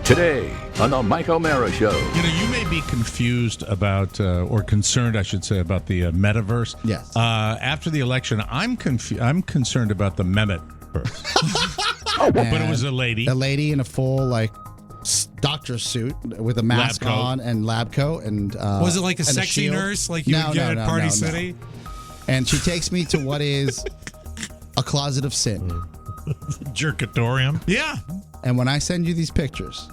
Today on the Mike O'Mara Show. You know, you may be confused about, or concerned, I should say, about the metaverse. Yes. After the election, I'm concerned about the Mehmet-verse. But it was a lady. A lady in a full, doctor suit with a mask on and lab coat. And was it like a sexy nurse like you would get at Party City? And she takes me to what is a closet of sin. Jerkatorium. Yeah. And when I send you these pictures,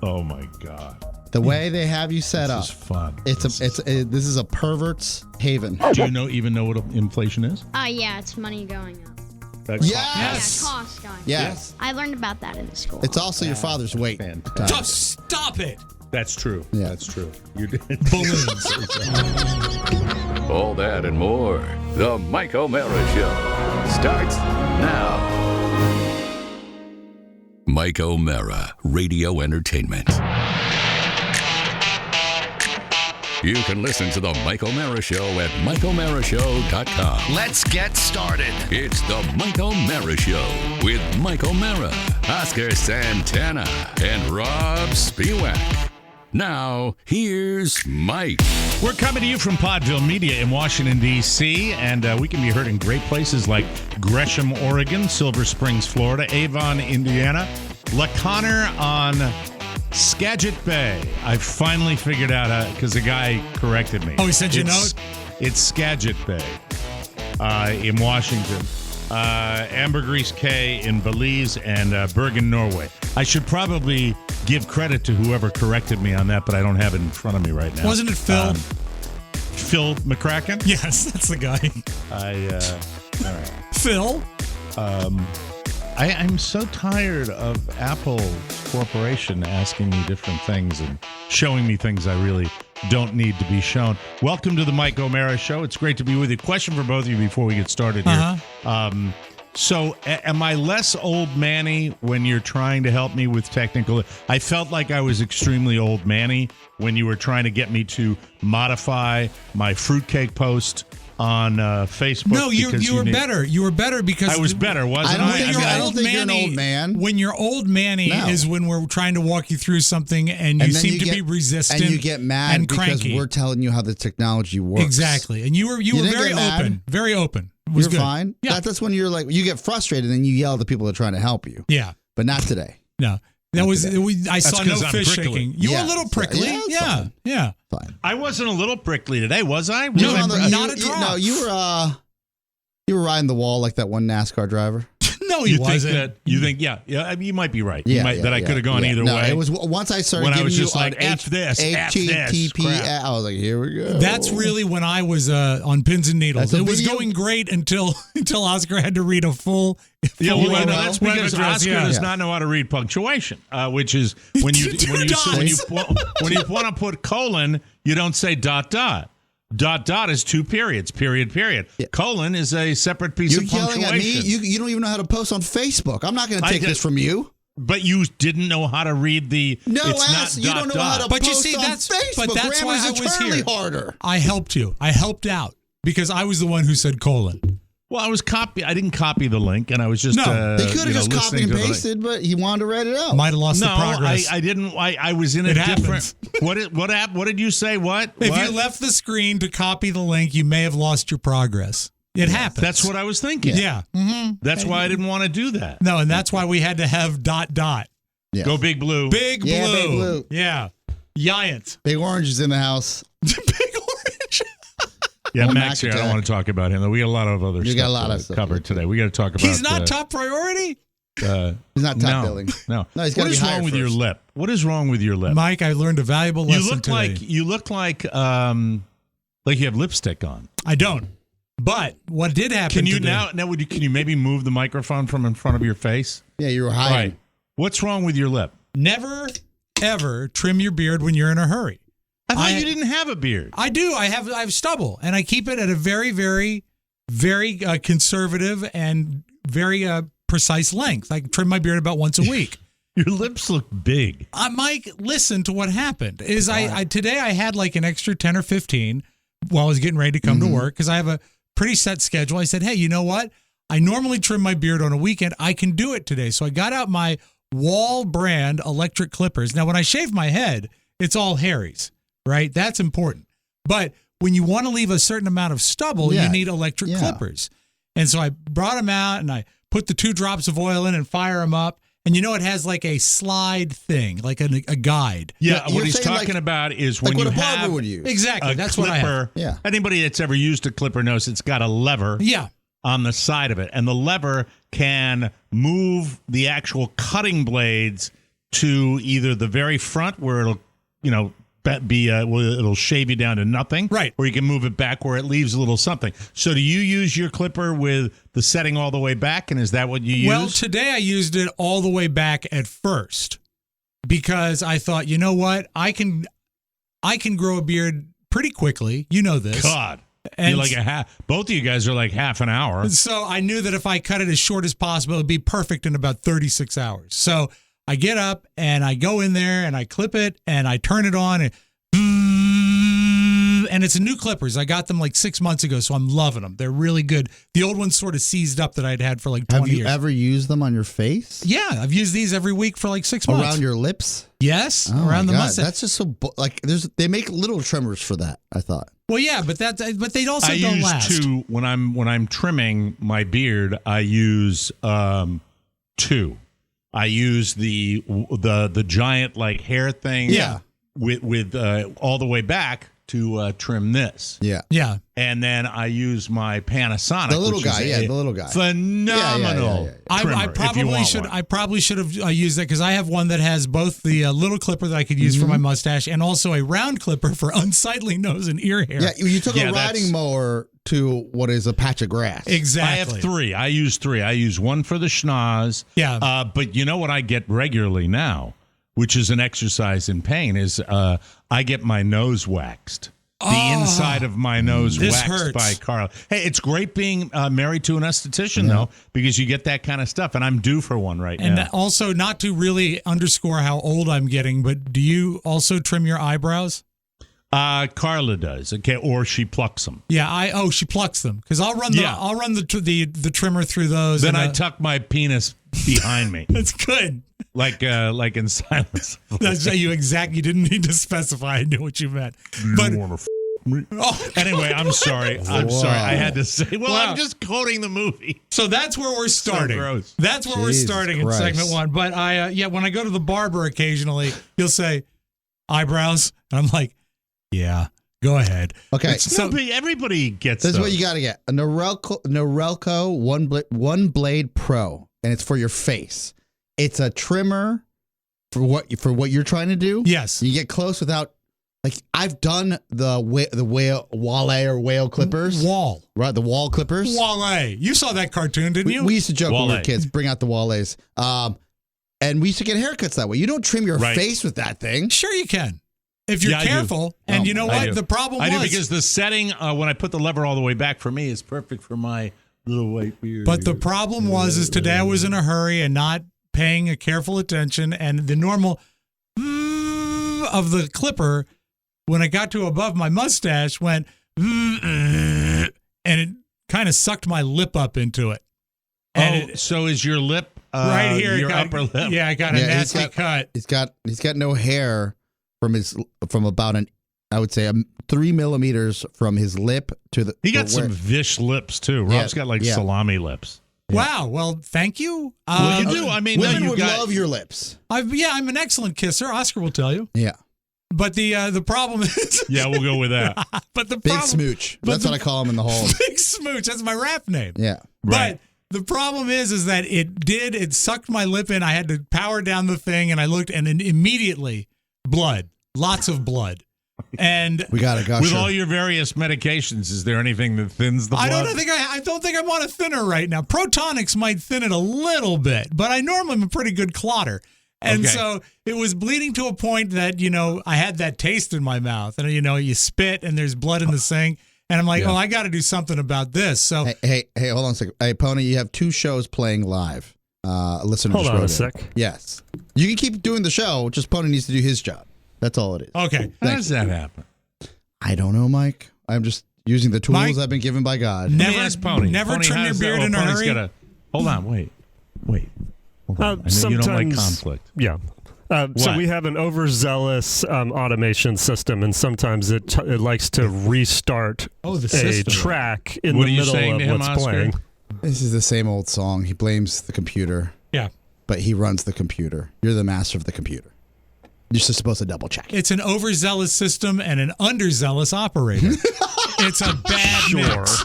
oh my God, the way they have you set up, this is fun. This is a pervert's haven. Do you even know what inflation is? Yeah, it's money going up. That's yes. Yeah, cost going up. Yes. I learned about that in school. It's also your father's weight. Stop it. That's true. Yeah. That's true. You did. Balloons. All that and more. The Mike O'Mara Show starts now. Mike O'Mara, Radio Entertainment. You can listen to the Mike O'Mara Show at MikeO'MaraShow.com. Let's get started. It's the Mike O'Mara Show with Mike O'Mara, Oscar Santana, and Rob Spiewak. Now, here's Mike. We're coming to you from Podville Media in Washington, D.C., and we can be heard in great places like Gresham, Oregon, Silver Springs, Florida, Avon, Indiana, La Conner on Skagit Bay. I finally figured out because a guy corrected me. Oh, he sent you a note? It's Skagit Bay in Washington. Ambergris Cay in Belize, and Bergen, Norway. I should probably give credit to whoever corrected me on that, but I don't have it in front of me right now. Wasn't it Phil? Phil McCracken? Yes, that's the guy. All right. Phil? I'm so tired of Apple Corporation asking me different things and showing me things I really don't need to be shown. Welcome to the Mike O'Mara Show. It's great to be with you. Question for both of you before we get started here. So am I less old manny when you're trying to help me with technical? I felt like I was extremely old manny when you were trying to get me to modify my fruitcake post on Facebook. No, you were better. You were better because I was better, wasn't I? I don't think you're an old man. When you're old manny is when we're trying to walk you through something and you seem to be resistant and you get mad and because cranky. We're telling you how the technology works. Exactly, and you were very open, very open. It was You're good. fine. Yeah, that's when you're like you get frustrated and you yell at the people that are trying to help you. Yeah, but not today. No. I saw no fish shaking. You were a little prickly. Yeah. Fine. I wasn't a little prickly today, was I? Not a drop. No, you were riding the wall like that one NASCAR driver. No, he wasn't. You think, you might be right. Yeah, that I could have gone either way. It was once I started when giving I was you just like, F this, HTTP. I was like, here we go. That's really when I was on pins and needles. It was going great until Oscar had to read a full. That's because Oscar does not know how to read punctuation, which is when you want to put colon, you don't say ... Dot is two periods. Period. Yeah. Colon is a separate piece of punctuation. You're yelling at me. You don't even know how to post on Facebook. I'm not going to take this from you. But you didn't know how to read the. No, it's not you don't know how to post on Facebook. But that's why I was here. Harder. I helped you. I helped out because I was the one who said colon. Well, I didn't copy the link, and I was just. He could have just copied and pasted, but he wanted to write it out. Might have lost the progress. I didn't. I was in a different. What did you say? What? If you left the screen to copy the link, you may have lost your progress. It happens. That's what I was thinking. Yeah. Mm-hmm. That's why I didn't want to do that. No, and that's why we had to have ... Yeah. Go Big Blue. Big Blue. Yeah, Big Blue. Yeah. Giant. Big Orange is in the house. Big Orange. Yeah, Max here. I don't want to talk about him, though. We got a lot of other stuff covered today. We got to talk about. He's not top priority? He's not top billing. No. He's what is wrong with your lip? What is wrong with your lip? Mike, I learned a valuable lesson today. You look like you have lipstick on. I don't. But what did happen Can you today, can you maybe move the microphone from in front of your face? Yeah, you were hiding. Right. What's wrong with your lip? Never, ever trim your beard when you're in a hurry. I thought you didn't have a beard. I do. I have stubble, and I keep it at a very, very, very conservative and very precise length. I trim my beard about once a week. Your lips look big. Mike, listen to what happened. Today I had like an extra 10 or 15 while I was getting ready to come to work because I have a pretty set schedule. I said, hey, you know what? I normally trim my beard on a weekend. I can do it today. So I got out my Wall brand electric clippers. Now, when I shave my head, it's all hairies, right? That's important. But when you want to leave a certain amount of stubble, you need electric clippers. And so I brought them out and I put the 2 drops of oil in and fire them up. And it has like a slide thing, like a guide. Yeah, what he's talking about is when like you what a barber have would use. Exactly, that's clipper, what I have. Yeah. Anybody that's ever used a clipper knows it's got a lever on the side of it. And the lever can move the actual cutting blades to either the very front where it'll, it'll shave you down to nothing. Right. Or you can move it back where it leaves a little something. So do you use your clipper with the setting all the way back, and is that what you use? Well, today I used it all the way back at first because I thought, you know what? I can grow a beard pretty quickly. You know this. God. And you're like both of you guys are like half an hour. So I knew that if I cut it as short as possible, it would be perfect in about 36 hours. So I get up and I go in there and I clip it and I turn it on and it's a new clippers. I got them like 6 months ago, so I'm loving them. They're really good. The old ones sort of seized up that I'd had for like 20 years. Have you ever used them on your face? Yeah, I've used these every week for like 6 months. Around your lips? Yes, Oh around my the God. mustache. That's just so they make little trimmers for that, I thought. Well, yeah, but they also I don't use last. 2 when I'm trimming my beard. I use 2. I use the giant like hair thing. Yeah. With all the way back to trim this. Yeah. Yeah. And then I use my Panasonic. The little which is guy, the little guy. Phenomenal. Trimmer, I probably if you should. want one. I probably should have used that because I have one that has both the little clipper that I could use for my mustache and also a round clipper for unsightly nose and ear hair. Yeah, you took Yeah, a riding mower to what is a patch of grass. Exactly. I have 3. I use 3. I use one for the schnoz. Yeah. But you know what I get regularly now, which is an exercise in pain, is I get my nose waxed. The inside of my nose this waxed hurts. by Carl. Hey, it's great being married to an esthetician, though, because you get that kind of stuff, and I'm due for one right And now. also, not to really underscore how old I'm getting, but do you also trim your eyebrows? Carla does, okay, or she plucks them. Yeah, she plucks them because I'll run the trimmer through those. Then and, I tuck my penis behind me, That's good. like in Silence. That's you didn't need to specify. I knew what you meant. But Anyway, I'm sorry. I'm sorry. I had to say. Well, Wow. I'm just quoting the movie. So that's where we're starting. gross. That's where Jesus we're starting Christ. in segment 1. But when I go to the barber occasionally, he'll say eyebrows, and I'm like, yeah, go ahead. Okay. So Everybody gets This is what those. you got to get. A Norelco one blade Pro, and it's for your face. It's a trimmer for what you're trying to do. yes, You get close without, like, I've done the whale clippers. wall. Right, the wall clippers. Wale. You saw that cartoon, didn't you? We used to joke when we Wale. were kids, bring out the wallets. And we used to get haircuts that way. You don't trim your Right. face with that thing. Sure you can. If you're Yeah, I do. careful. And you know I what? do. The problem I was. do because the setting when I put the lever all the way back for me is perfect for my little white beard. But the problem is today I was in a hurry and not paying a careful attention, and the normal of the clipper, when I got to above my mustache, went and it kind of sucked my lip up into it. And so is your lip right here, your upper lip? Yeah, I got a Yeah, nasty cut. He's got no hair from about I would say 3 millimeters from his lip to the. He got to where- some Vish lips too. Yeah, Rob's got like yeah. salami lips. Wow. Well, thank you. Well, you do. I mean, Women you would got, love your lips. I'm an excellent kisser. Oscar will tell you. Yeah, But the problem is, Yeah, we'll go with that. but the big problem, smooch. but That's the- what I call him in the halls. Big Smooch. That's my rap name. Yeah. Right. But the problem is that it sucked my lip in. I had to power down the thing, and I looked, and then immediately blood, lots of blood. And We got a gusher. With all your various medications, is there anything that thins the blood? I don't think I'm on a thinner right now. Protonics might thin it a little bit, but I normally am a pretty good clotter. And Okay. so it was bleeding to a point that, I had that taste in my mouth. And, you spit and there's blood in the sink. And I'm like, Yeah. I got to do something about this. So Hey, hold on a second. Hey, Pony, you have 2 shows playing live. Listener Hold just on wrote a in. sec. Yes. You can keep doing the show, just Pony needs to do his job. That's all it is. okay. How does that happen? I don't know, Mike. I'm just using the tools Mike, I've been given by God. Let me Never ask Pony. never Pony, trim how your does that- beard in a Pony's hurry. Hold on, wait. I know you don't like conflict. Yeah. So we have an overzealous automation system, and sometimes it likes to restart a track in the middle of what's playing. This is the same old song. He blames the computer. Yeah. But he runs the computer. You're the master of the computer. You're just supposed to double check. It's an overzealous system and an underzealous operator. It's a bad mix.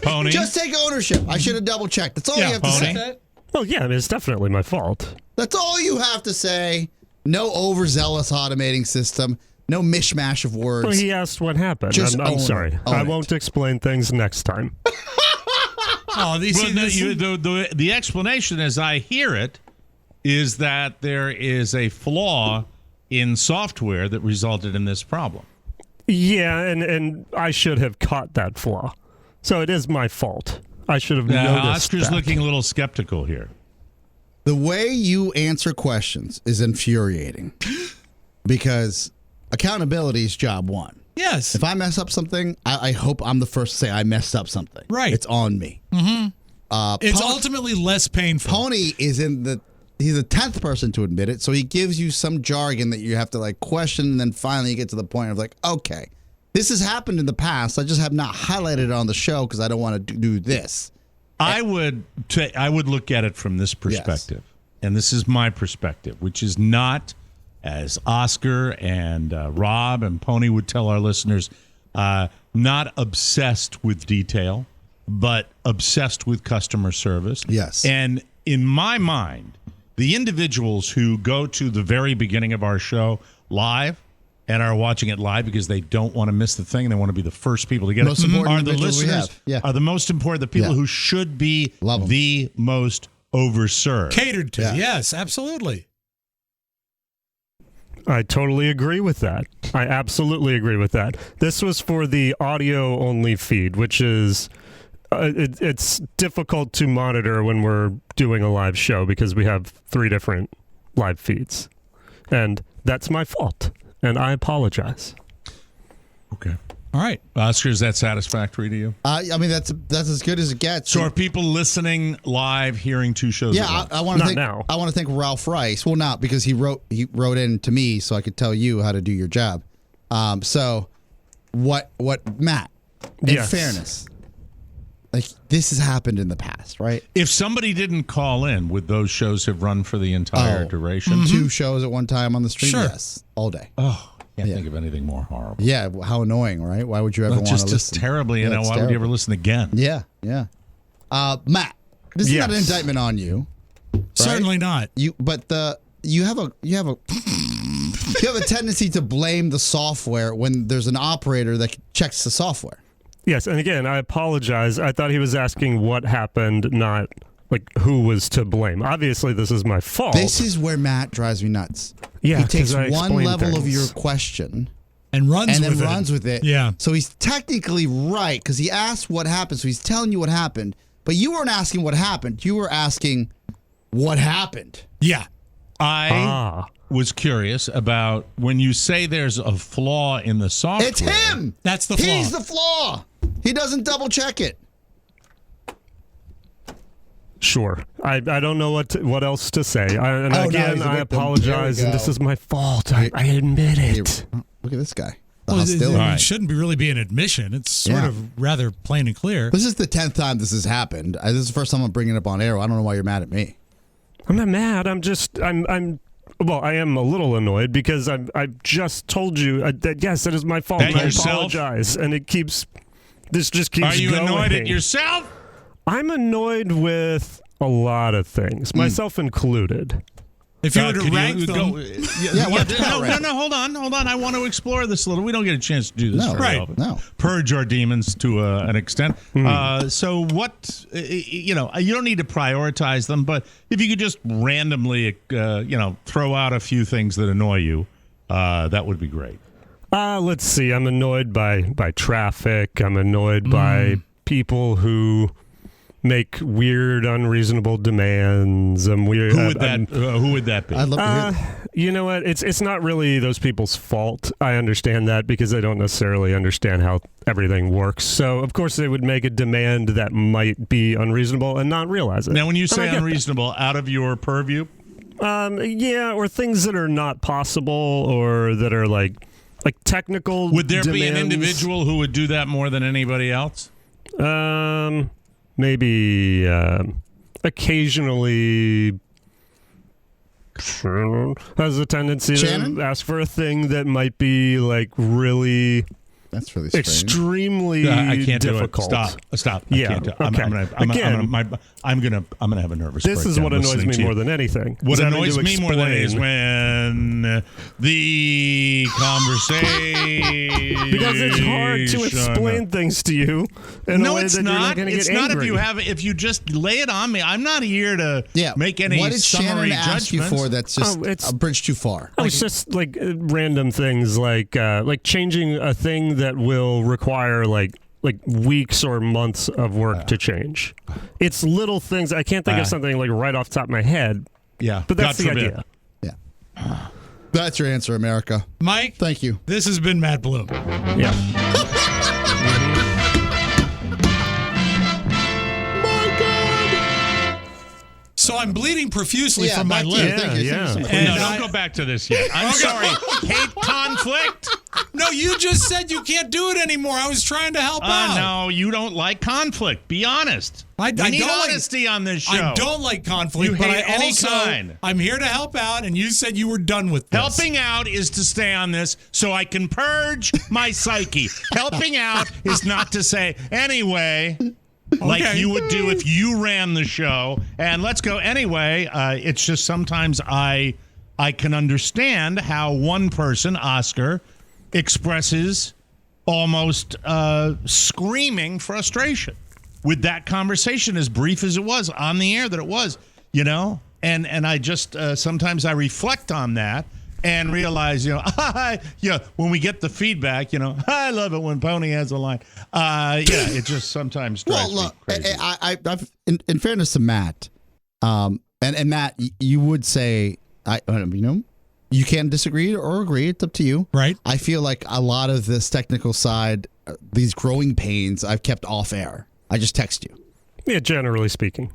Pony. Just take ownership. I should have double checked. That's all you have to say. Well, yeah, I mean, it's definitely my fault. That's all you have to say. No overzealous automating system. No mishmash of words. Well, he asked what happened. Just I'm sorry. I won't explain things next time. The explanation, as I hear it, is that there is a flaw in software that resulted in this problem. Yeah, and I should have caught that flaw. So it is my fault. I should have noticed Oscar's looking a little skeptical here. The way you answer questions is infuriating because accountability is job one. Yes. If I mess up something, I hope I'm the first to say I messed up something. Right. It's on me. Mm-hmm. It's ultimately less painful. Pony is he's the 10th person to admit it, so he gives you some jargon that you have to like question, and then finally you get to the point of like, okay, this has happened in the past. I just have not highlighted it on the show because I don't want to do this. I would look at it from this perspective, and this is my perspective, which is not, as Oscar and Rob and Pony would tell our listeners, not obsessed with detail, but obsessed with customer service. Yes. And in my mind, the individuals who go to the very beginning of our show live and are watching it live because they don't want to miss the thing and they want to be the first people to get most it important are the listeners, are the most important, the people who should be the most overserved. Catered to, yes, absolutely. I totally agree with that. I absolutely agree with that. This was for the audio-only feed, which is it's difficult to monitor when we're doing a live show because we have 3 different live feeds. And that's my fault, and I apologize. Okay. All right. Oscar, is that satisfactory to you? I mean, that's as good as it gets. So are people listening live, hearing 2 shows? Yeah, I want to thank Ralph Rice. Well, not because he wrote in to me so I could tell you how to do your job. So what Matt? In fairness, like this has happened in the past, right? If somebody didn't call in, would those shows have run for the entire duration? Mm-hmm. 2 shows at one time on the stream? Sure. Yes, all day. Oh. Can't think of anything more horrible. Yeah, how annoying, right? Why would you ever want to listen? Just terribly, why would you ever listen again? Yeah. Matt, this is not an indictment on you. Right? Certainly not. You have a tendency to blame the software when there's an operator that checks the software. Yes, and again, I apologize. I thought he was asking what happened, not like who was to blame. Obviously, this is my fault. This is where Matt drives me nuts. Yeah, he takes one level of your question and runs with it. Yeah. So he's technically right because he asked what happened. So he's telling you what happened, but you weren't asking what happened. You were asking what happened. Yeah. I was curious about when you say there's a flaw in the software. It's him. That's the flaw. He's the flaw. He doesn't double check it. Sure. I don't know what else to say. I apologize, and this is my fault. I admit it. Look at this guy. It shouldn't really be an admission. It's sort of rather plain and clear. This is the 10th time this has happened. This is the first time I'm bringing it up on air. I don't know why you're mad at me. I'm not mad. I am a little annoyed because I've just told you that, yes, it is my fault. And I apologize. And this just keeps going. Are you annoyed at yourself? I'm annoyed with a lot of things, myself included. If you were to rank them... No, hold on. I want to explore this a little. We don't get a chance to do this very often. No. Purge our demons to an extent. So what, you don't need to prioritize them, but if you could just randomly, throw out a few things that annoy you, that would be great. Let's see. I'm annoyed by traffic. I'm annoyed by people who make weird, unreasonable demands. Who would that be? I'd love to hear. You know what? It's not really those people's fault. I understand that because they don't necessarily understand how everything works. So, of course, they would make a demand that might be unreasonable and not realize it. Now, when you say unreasonable, out of your purview? Yeah, or things that are not possible or that are like technical Would there be an demands. Individual who would do that more than anybody else? Maybe occasionally has a tendency Shannon? to ask for a thing that might be like really That's really strange. extremely I can't difficult. do it. Stop. Yeah, I can't do it. okay. I'm gonna have a nervous This is breakdown what annoys listening me to you. more than anything. What is having annoys to me more than anything is explain. when the conversation Because it's hard to explain things to you in a No, way it's that not. you're not going to It's get not angry. if you just lay it on me. I'm not here to make any What did summary Shannon ask you judgments. for that's just it's- a bridge too far? Oh, it's just like random things, like changing a thing that will require like weeks or months of work to change. It's little things. I can't think of something like right off the top of my head. Yeah, But that's God the forbid. idea. Yeah. That's your answer, America. Mike, Thank you. this has been Matt Bloom. Yeah. So I'm bleeding profusely Yeah, from my back to you. lip. Thank you. Yeah. Thank you so much. And No, don't go back to this yet. I'm sorry. Hate conflict? No, you just said you can't do it anymore. I was trying to help out. No, you don't like conflict. Be honest. I We need don't like- honesty on this show. I don't like conflict, You but hate I any also kind. I'm here to help out, and you said you were done with this. Helping out is to stay on this so I can purge my psyche. Helping out is not to say, anyway, like Okay. you would do if you ran the show. And let's go anyway. It's just sometimes I can understand how one person, Oscar, expresses almost screaming frustration with that conversation, as brief as it was on the air that it was, you know? And I just sometimes I reflect on that and realize, when we get the feedback, I love it when Pony has a line. It just sometimes drives Well, look, me crazy. I've in fairness to Matt, and Matt, you would say, you can disagree or agree. It's up to you. Right. I feel like a lot of this technical side, these growing pains, I've kept off air. I just text you. Yeah, generally speaking.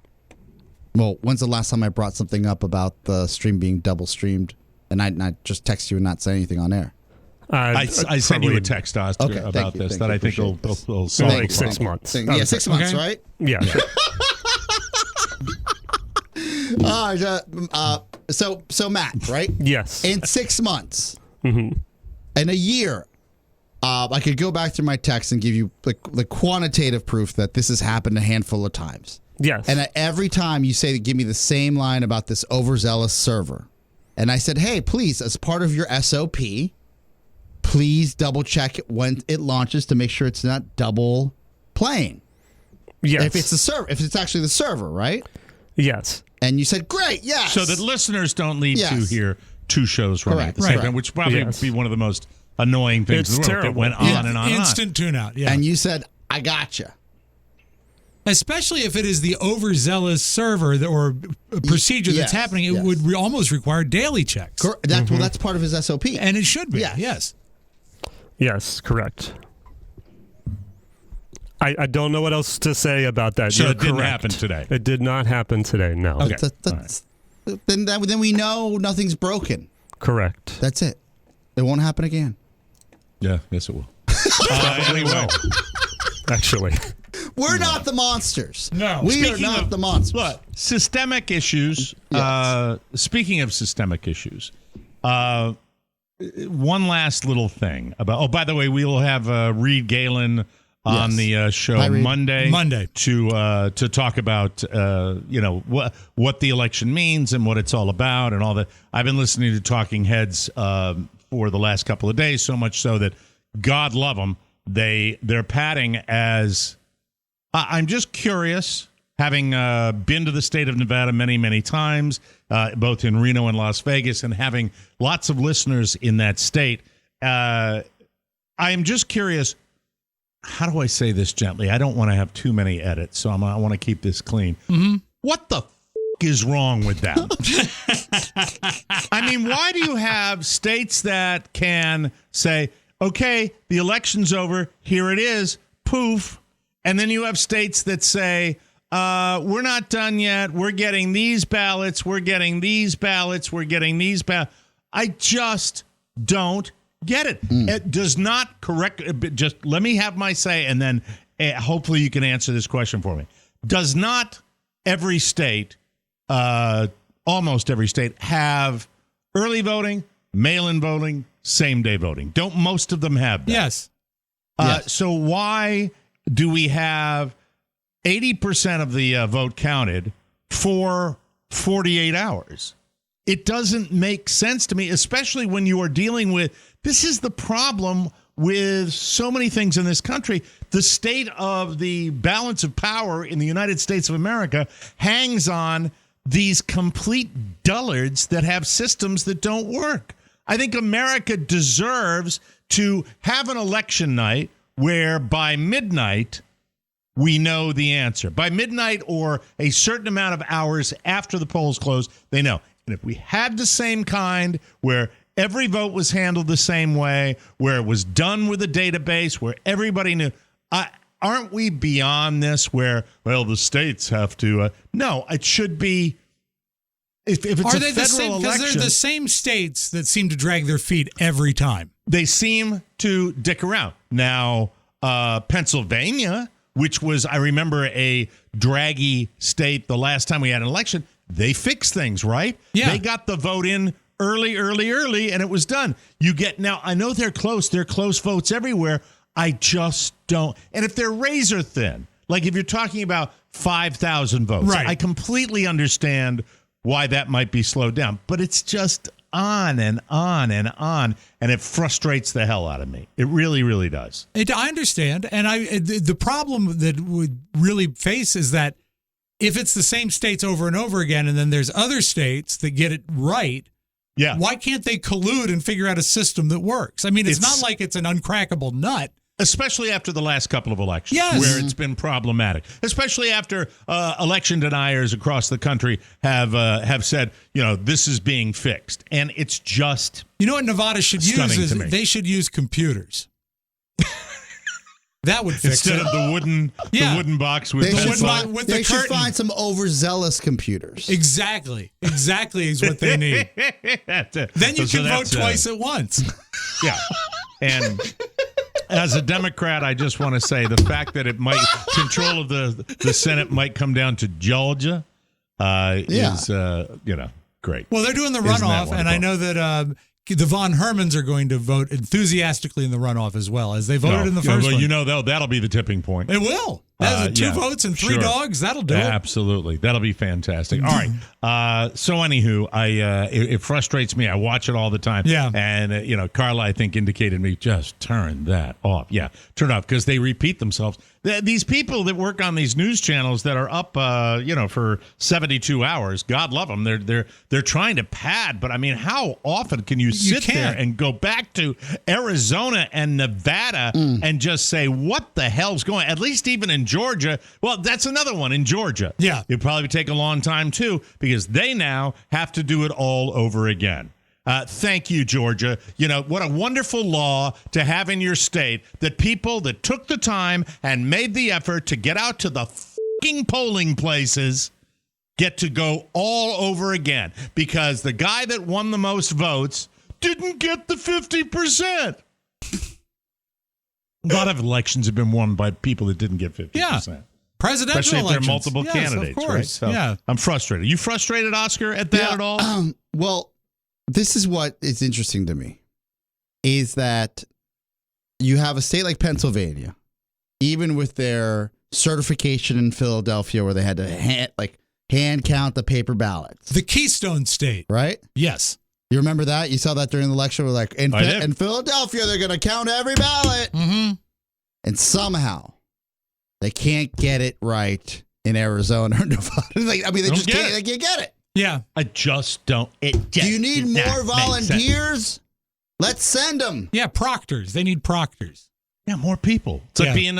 Well, when's the last time I brought something up about the stream being double streamed, and I just text you and not say anything on air? I sent you a text, Oscar, Okay, thank about you, this thank that you, I think will appreciate this. solve Like the 6 problem. months. Yeah, 6 months, Okay. right? Yeah. So Matt, right? Yes. In 6 months, in a year, I could go back through my text and give you the quantitative proof that this has happened a handful of times. Yes. And every time you say, give me the same line about this overzealous server. And I said, hey, please, as part of your SOP, please double check it when it launches to make sure it's not double playing. yes. If it's the server, if it's actually the server, right? yes. And you said, great, yes. So that listeners don't need to Yes. hear two shows running Correct. at the same Right. time, which probably Yes. be one of the most annoying things It's in the world. It terrible. went on and on Instant tune out. Yeah. And you said, I gotcha. Especially if it is the overzealous server or procedure that's yes, happening, it yes. would almost require daily checks. Well, that's part of his SOP. And it should be. Yes. Yes. Yes, correct. I don't know what else to say about that. So You're it didn't correct. happen today. It did not happen today, no. Okay. Then we know nothing's broken. Correct. That's it. It won't happen again. Yeah, yes, it will. Anyway. Actually. We're not the monsters. No. We Speaking are not of- the monsters. Look, systemic issues. Yes. Speaking of systemic issues, one last little thing about. Oh, by the way, we will have Reed Galen on Yes. the show Hi, Reed. Monday to talk about what the election means and what it's all about and all that. I've been listening to Talking Heads for the last couple of days, so much so that God love them, they're padding as. I'm just curious, having been to the state of Nevada many times, both in Reno and Las Vegas, and having lots of listeners in that state. I am just curious. how do I say this gently? I don't want to have too many edits, so I want to keep this clean. Mm-hmm. What the f*** is wrong with that? I mean, why do you have states that can say, okay, the election's over, here it is, poof, and then you have states that say, we're not done yet, we're getting these ballots, we're getting these ballots, we're getting these ballots. I just don't get it. It does not correct. Just let me have my say, and then hopefully you can answer this question for me. Does not every state, almost every state, have early voting, mail-in voting, same-day voting? Don't most of them have that? Yes. Yes. So why do we have 80% of the vote counted for 48 hours? It doesn't make sense to me, especially when you are dealing with, this is the problem with so many things in this country. The state of the balance of power in the United States of America hangs on these complete dullards that have systems that don't work. I think America deserves to have an election night where by midnight we know the answer. By midnight or a certain amount of hours after the polls close, they know. And if we had the same kind where every vote was handled the same way, where it was done with a database, where everybody knew, aren't we beyond this where, well, the states have to? No, it should be. If it's Are a they federal the same? Because election, they're the same states that seem to drag their feet every time. they seem to dick around. Now, Pennsylvania, which was, I remember, a draggy state the last time we had an election, they fixed things, right? Yeah. They got the vote in early, and it was done. You get, now, I know they're close votes everywhere. I just don't. And if they're razor thin, like if you're talking about 5,000 votes, right. I completely understand why that might be slowed down. But it's just on and on and on, and it frustrates the hell out of me. It really, really does. I understand. And the problem that we really face is that if it's the same states over and over again, and then there's other states that get it right, Yeah. why can't they collude and figure out a system that works? I mean, it's not like it's an uncrackable nut. Especially after the last couple of elections, Yes. where it's been problematic. Especially after election deniers across the country have said, this is being fixed, and it's just You know what Nevada should use stunning is to me. they should use computers. That would fix Instead it. of the wooden box with They pencil. should, they should find some overzealous computers. Exactly is what they need. Then you can vote twice at once. Yeah. And as a Democrat, I just want to say the fact that it might control of the Senate might come down to Georgia is great. Well, they're doing the Isn't that runoff, and I wonderful? know that the Von Hermans are going to vote enthusiastically in the runoff as well, as they voted in the first one. That'll be the tipping point. It will. That's two votes and three dogs. That'll do it. Absolutely. That'll be fantastic. All right. So anywho, it frustrates me. I watch it all the time. Yeah. And, Carla, I think, indicated me, just turn that off. Yeah, turn it off, because they repeat themselves. These people that work on these news channels that are up, for 72 hours, God love them. They're trying to pad, but I mean, how often can you sit there and go back to Arizona and Nevada and just say, what the hell's going on? At least even in Georgia. Well, that's another one in Georgia. Yeah. It'd probably take a long time, too, because they now have to do it all over again. Thank you, Georgia. What a wonderful law to have in your state, that people that took the time and made the effort to get out to the fucking polling places get to go all over again, because the guy that won the most votes didn't get the 50%. A lot of elections have been won by people that didn't get 50%. Yeah. Presidential Especially if elections. they're multiple Yes, candidates, of course. right? So yeah. I'm frustrated. You frustrated, Oscar, at that at all? Well, this is what is interesting to me, is that you have a state like Pennsylvania, even with their certification in Philadelphia, where they had to hand count the paper ballots. The Keystone State. Right? Yes. You remember that? You saw that during the election? We're like, in Philadelphia, they're going to count every ballot. Mm-hmm. And somehow they can't get it right in Arizona or Nevada. They just can't. They can't get it. Yeah. I just don't. Do you need more volunteers? Let's send them. Yeah, proctors. They need proctors. Yeah, more people. It's like being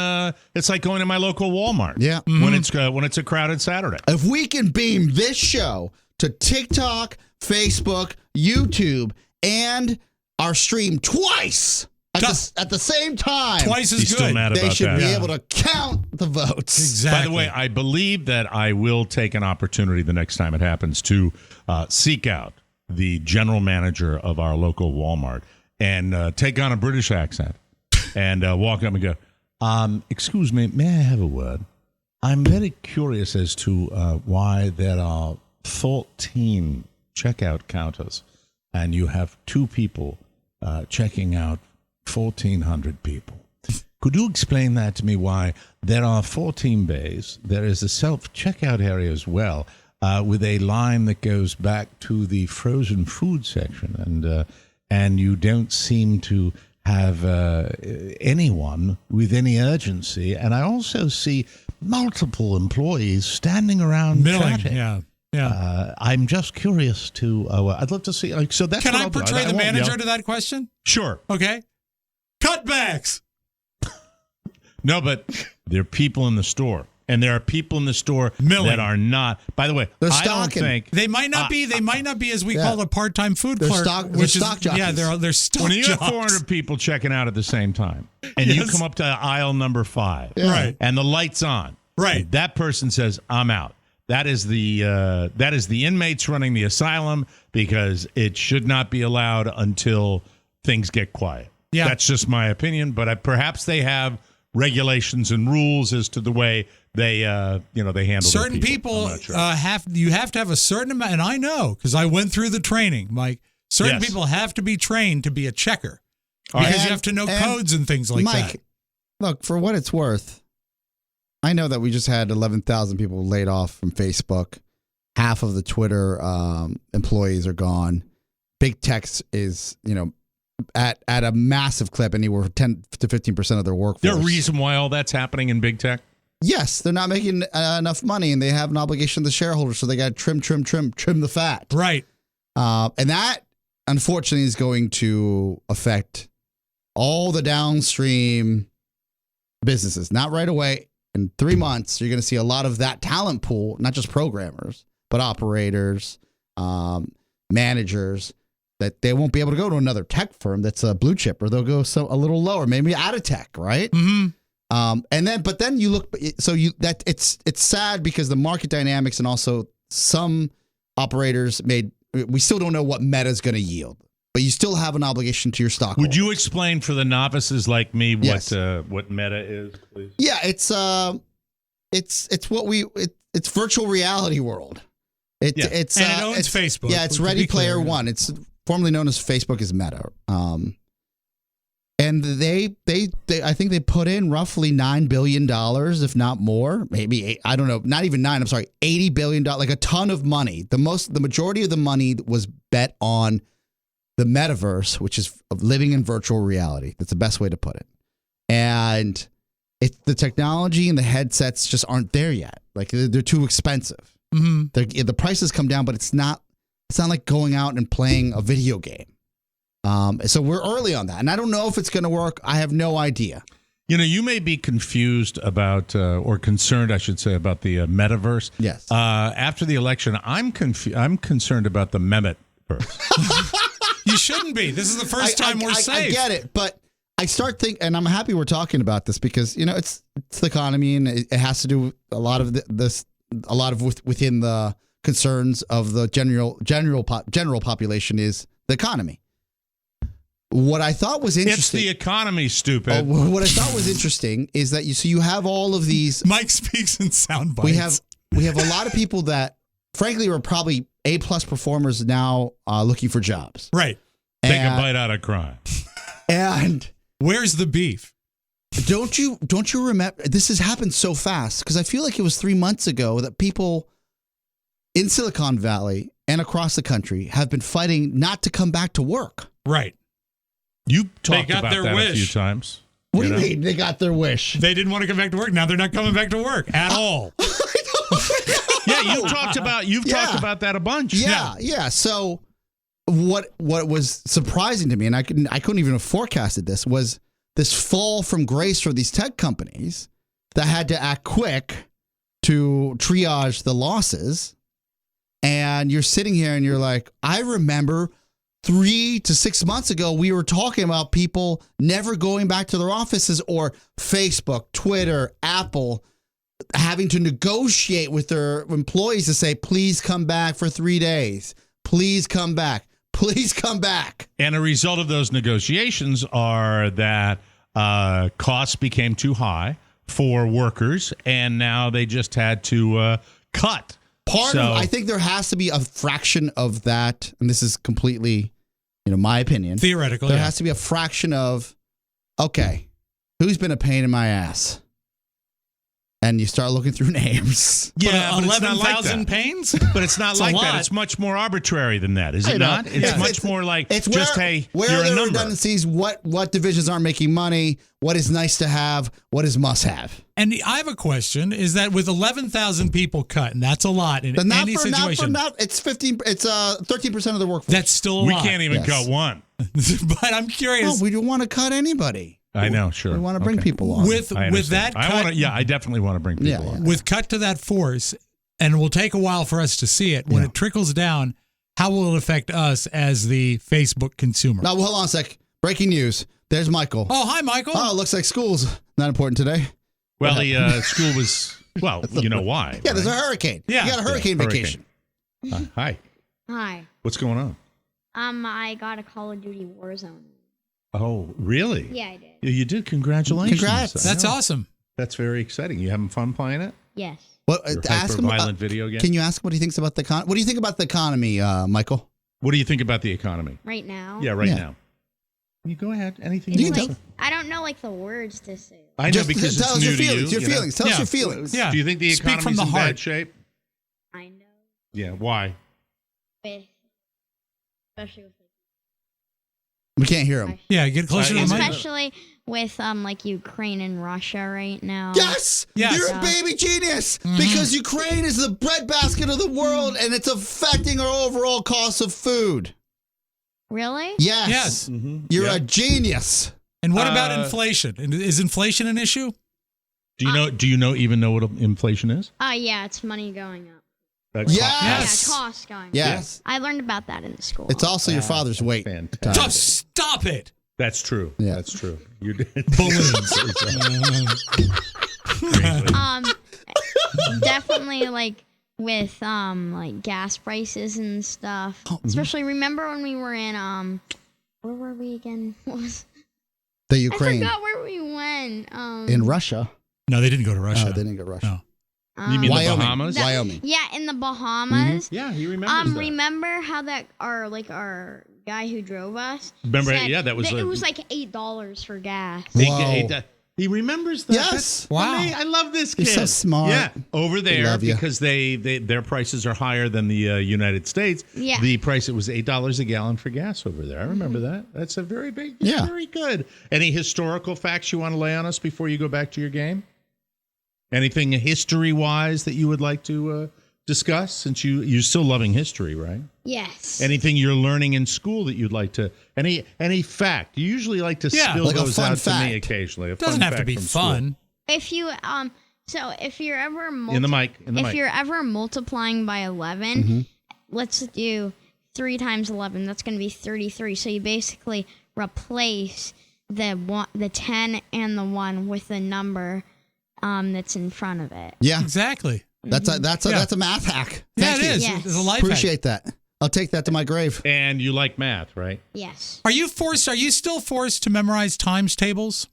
it's like going to my local Walmart. Yeah. When it's a crowded Saturday. If we can beam this show to TikTok, Facebook, YouTube, and our stream twice at the same time, twice as He's good. Still mad they about should that. be able to count the votes. Exactly. By the way, I believe that I will take an opportunity the next time it happens to seek out the general manager of our local Walmart and take on a British accent and walk up and go, excuse me, may I have a word? I'm very curious as to why there are 14 checkout counters and you have 2 people checking out 1,400 people. Could you explain that to me, why there are 14 bays? There is a self-checkout area as well, with a line that goes back to the frozen food section, and you don't seem to have anyone with any urgency. And I also see multiple employees standing around Milling, chatting. yeah. I'm just curious to. I'd love to see. Like, so that's Can what I I'll do. portray the won't manager yell. to that question? Sure. Okay. Cutbacks. No, but there are people in the store, and there are people in the store Milling. that are not. By the way, They're I don't stocking. think They might not be. They might not be as we call a part-time food They're clerk. they're stock jockeys. Yeah, they're stock when you have jocks. 400 people checking out at the same time, and you Yes. come up to aisle number 5, Right. and the light's on, Right. that person says, "I'm out." That is the inmates running the asylum, because it should not be allowed until things get quiet. Yeah. That's just my opinion, but perhaps they have regulations and rules as to the way they they handle Certain their people I'm not sure. you have to have a certain amount, and I know because I went through the training, Mike. Certain Yes. people have to be trained to be a checker All right. because you have to know codes and things like Mike, that. look, for what it's worth, I know that we just had 11,000 people laid off from Facebook. Half of the Twitter employees are gone. Big Tech is, at a massive clip, anywhere from 10 to 15% of their workforce. There a reason why all that's happening in big tech? Yes, they're not making enough money, and they have an obligation to the shareholders, so they got to trim the fat. Right. And that, unfortunately, is going to affect all the downstream businesses. Not right away. In 3 months, you're going to see a lot of that talent pool, not just programmers, but operators, managers, that they won't be able to go to another tech firm that's a blue chip, or they'll go a little lower, maybe out of tech, right? Mm-hmm. But then you look, so it's sad because the market dynamics, and also some operators we still don't know what Meta's going to yield, but you still have an obligation to your stockholders. Would you explain for the novices like me Yes. what Meta is, please? Yeah, it's virtual reality world. And it owns Facebook. Yeah, it's to be Ready Player clear. One. It's formerly known as Facebook is Meta. And they I think they put in roughly $9 billion, if not more, maybe I don't know, not even $9. I'm sorry, $80 billion, like a ton of money. The majority of the money was bet on the metaverse, which is living in virtual reality. That's the best way to put it. And the technology and the headsets just aren't there yet. Like they're too expensive. Mm-hmm. The prices come down, but it's not like going out and playing a video game. So we're early on that, and I don't know if it's going to work. I have no idea. You may be confused about, or concerned, I should say, about the metaverse. Yes. After the election, I'm concerned about the metaverse. You shouldn't be. This is the first time we're safe. I get it, but I start thinking, and I'm happy we're talking about this because it's the economy, and it has to do with a lot of within the concerns of the general population is the economy. What I thought was interesting. It's the economy, stupid. What I thought was interesting is that you have all of these. Mike speaks in sound bites. We have a lot of people that, frankly, are probably A+ performers now, looking for jobs. Right. Take a bite out of crime. And where's the beef? don't you remember? This has happened so fast because I feel like it was 3 months ago that people in Silicon Valley and across the country have been fighting not to come back to work. Right. You talked got about their that wish. a few times. What do you mean they got their wish? They didn't want to come back to work. Now they're not coming back to work at all. Yeah, you've talked about that a bunch. Yeah. So what was surprising to me, and I couldn't even have forecasted this, was this fall from grace for these tech companies that had to act quick to triage the losses. And you're sitting here and you're like, I remember 3 to 6 months ago, we were talking about people never going back to their offices, or Facebook, Twitter, Apple having to negotiate with their employees to say, please come back for 3 days. Please come back. Please come back. And a result of those negotiations are that costs became too high for workers, and now they just had to cut. I think there has to be a fraction of that, and this is completely, my opinion. Theoretical. There has to be a fraction of, okay, who's been a pain in my ass? And you start looking through names. Yeah, but 11,000 pains? But it's not like that. It's much more arbitrary than that, is it not? It's much more like it's just, where hey, are you're a the number. redundancies, what divisions aren't making money, what is nice to have, what is must have. And I have a question, is that with 11,000 people cut, and that's a lot in any situation. It's 13% of the workforce. That's still a we lot. can't even cut one. But I'm curious. No, we don't want to cut anybody. I know, sure. We want to bring people on. With that cut, I definitely want to bring people on. With cut to that force, and it will take a while for us to see it, when it trickles down, how will it affect us as the Facebook consumer? Now, hold on a sec. Breaking news. There's Michael. Oh, hi, Michael. Oh, it looks like school's not important today. Well, the school was, you know why. Yeah, there's a hurricane. Yeah. You got a hurricane vacation. Hi. Hi. What's going on? I got a Call of Duty Warzone. Oh, really? Yeah, I did. You did? Congratulations. Congrats. That's awesome. That's very exciting. You having fun playing it? Yes. Well, Your ask him. hyper-violent video game? Can you ask what he thinks about the What do you think about the economy, Michael? What do you think about the economy? Right now. Yeah, now. You go ahead. Anything You you can want. I don't know the words to say. I know, because tell it's us new your feelings. to you. Your feelings. Tell us your feelings. Yeah. Do you think the Speak economy's from the in heart. bad shape? I know. Yeah. Why? Especially with We can't hear him. Yeah, get closer to the mic. especially with Ukraine and Russia right now. Yes! Yes. You're a baby genius! Because Ukraine is the breadbasket of the world, and it's affecting our overall cost of food. Really? Yes. Yes. You're a genius. And what about inflation? Is inflation an issue? Do you even know what inflation is? Yeah, it's money going up. Yes. Yeah, costs going up. Yes. I learned about that in the school. It's also your father's weight. Fantastic. Stop it. That's true. Yeah. That's true. You did. Balloons. Definitely with gas prices and stuff. Especially remember when we were in where were we again? The Ukraine. I forgot where we went. In Russia. No, they didn't go to Russia. They didn't go to Russia. No. You mean Wyoming. the Bahamas? Wyoming. Yeah, in the Bahamas. Yeah, he remembers that. Remember how that our guy who drove us? Remember? said Yeah, that was. it was $8 for gas. Whoa. He remembers that. Yes. Wow. I love this kid. You're so smart. Yeah, over there love you. because their prices are higher than the United States. Yeah. The price, it was $8 a gallon for gas over there. I remember that. That's a very big. Yeah. Very good. Any historical facts you want to lay on us before you go back to your game? Anything history-wise that you would like to discuss, since you're still loving history, right? Yes. Anything you're learning in school that you'd like to any fact? You usually like to spill like a those fun out to me fact. occasionally. It doesn't have to be fun. If you so if you're ever In the mic. if you're ever multiplying by 11, let's do 3 times 11. That's going to be 33. So you basically replace the 10 and the 1 with the number that's in front of it. Yeah. Exactly. That's a math hack. Yeah, Thank it you. is. Yes. It's a life hack. Appreciate that. I'll take that to my grave. And you like math, right? Yes. Are you still forced to memorize times tables?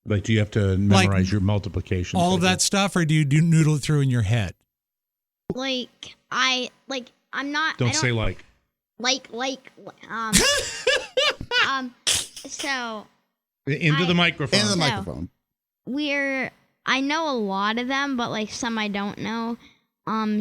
Like, do you have to memorize your multiplication? All of that stuff, or do you noodle it through in your head? I'm not. Don't say like. So Into the microphone. Into the So- microphone. I know a lot of them, but some I don't know.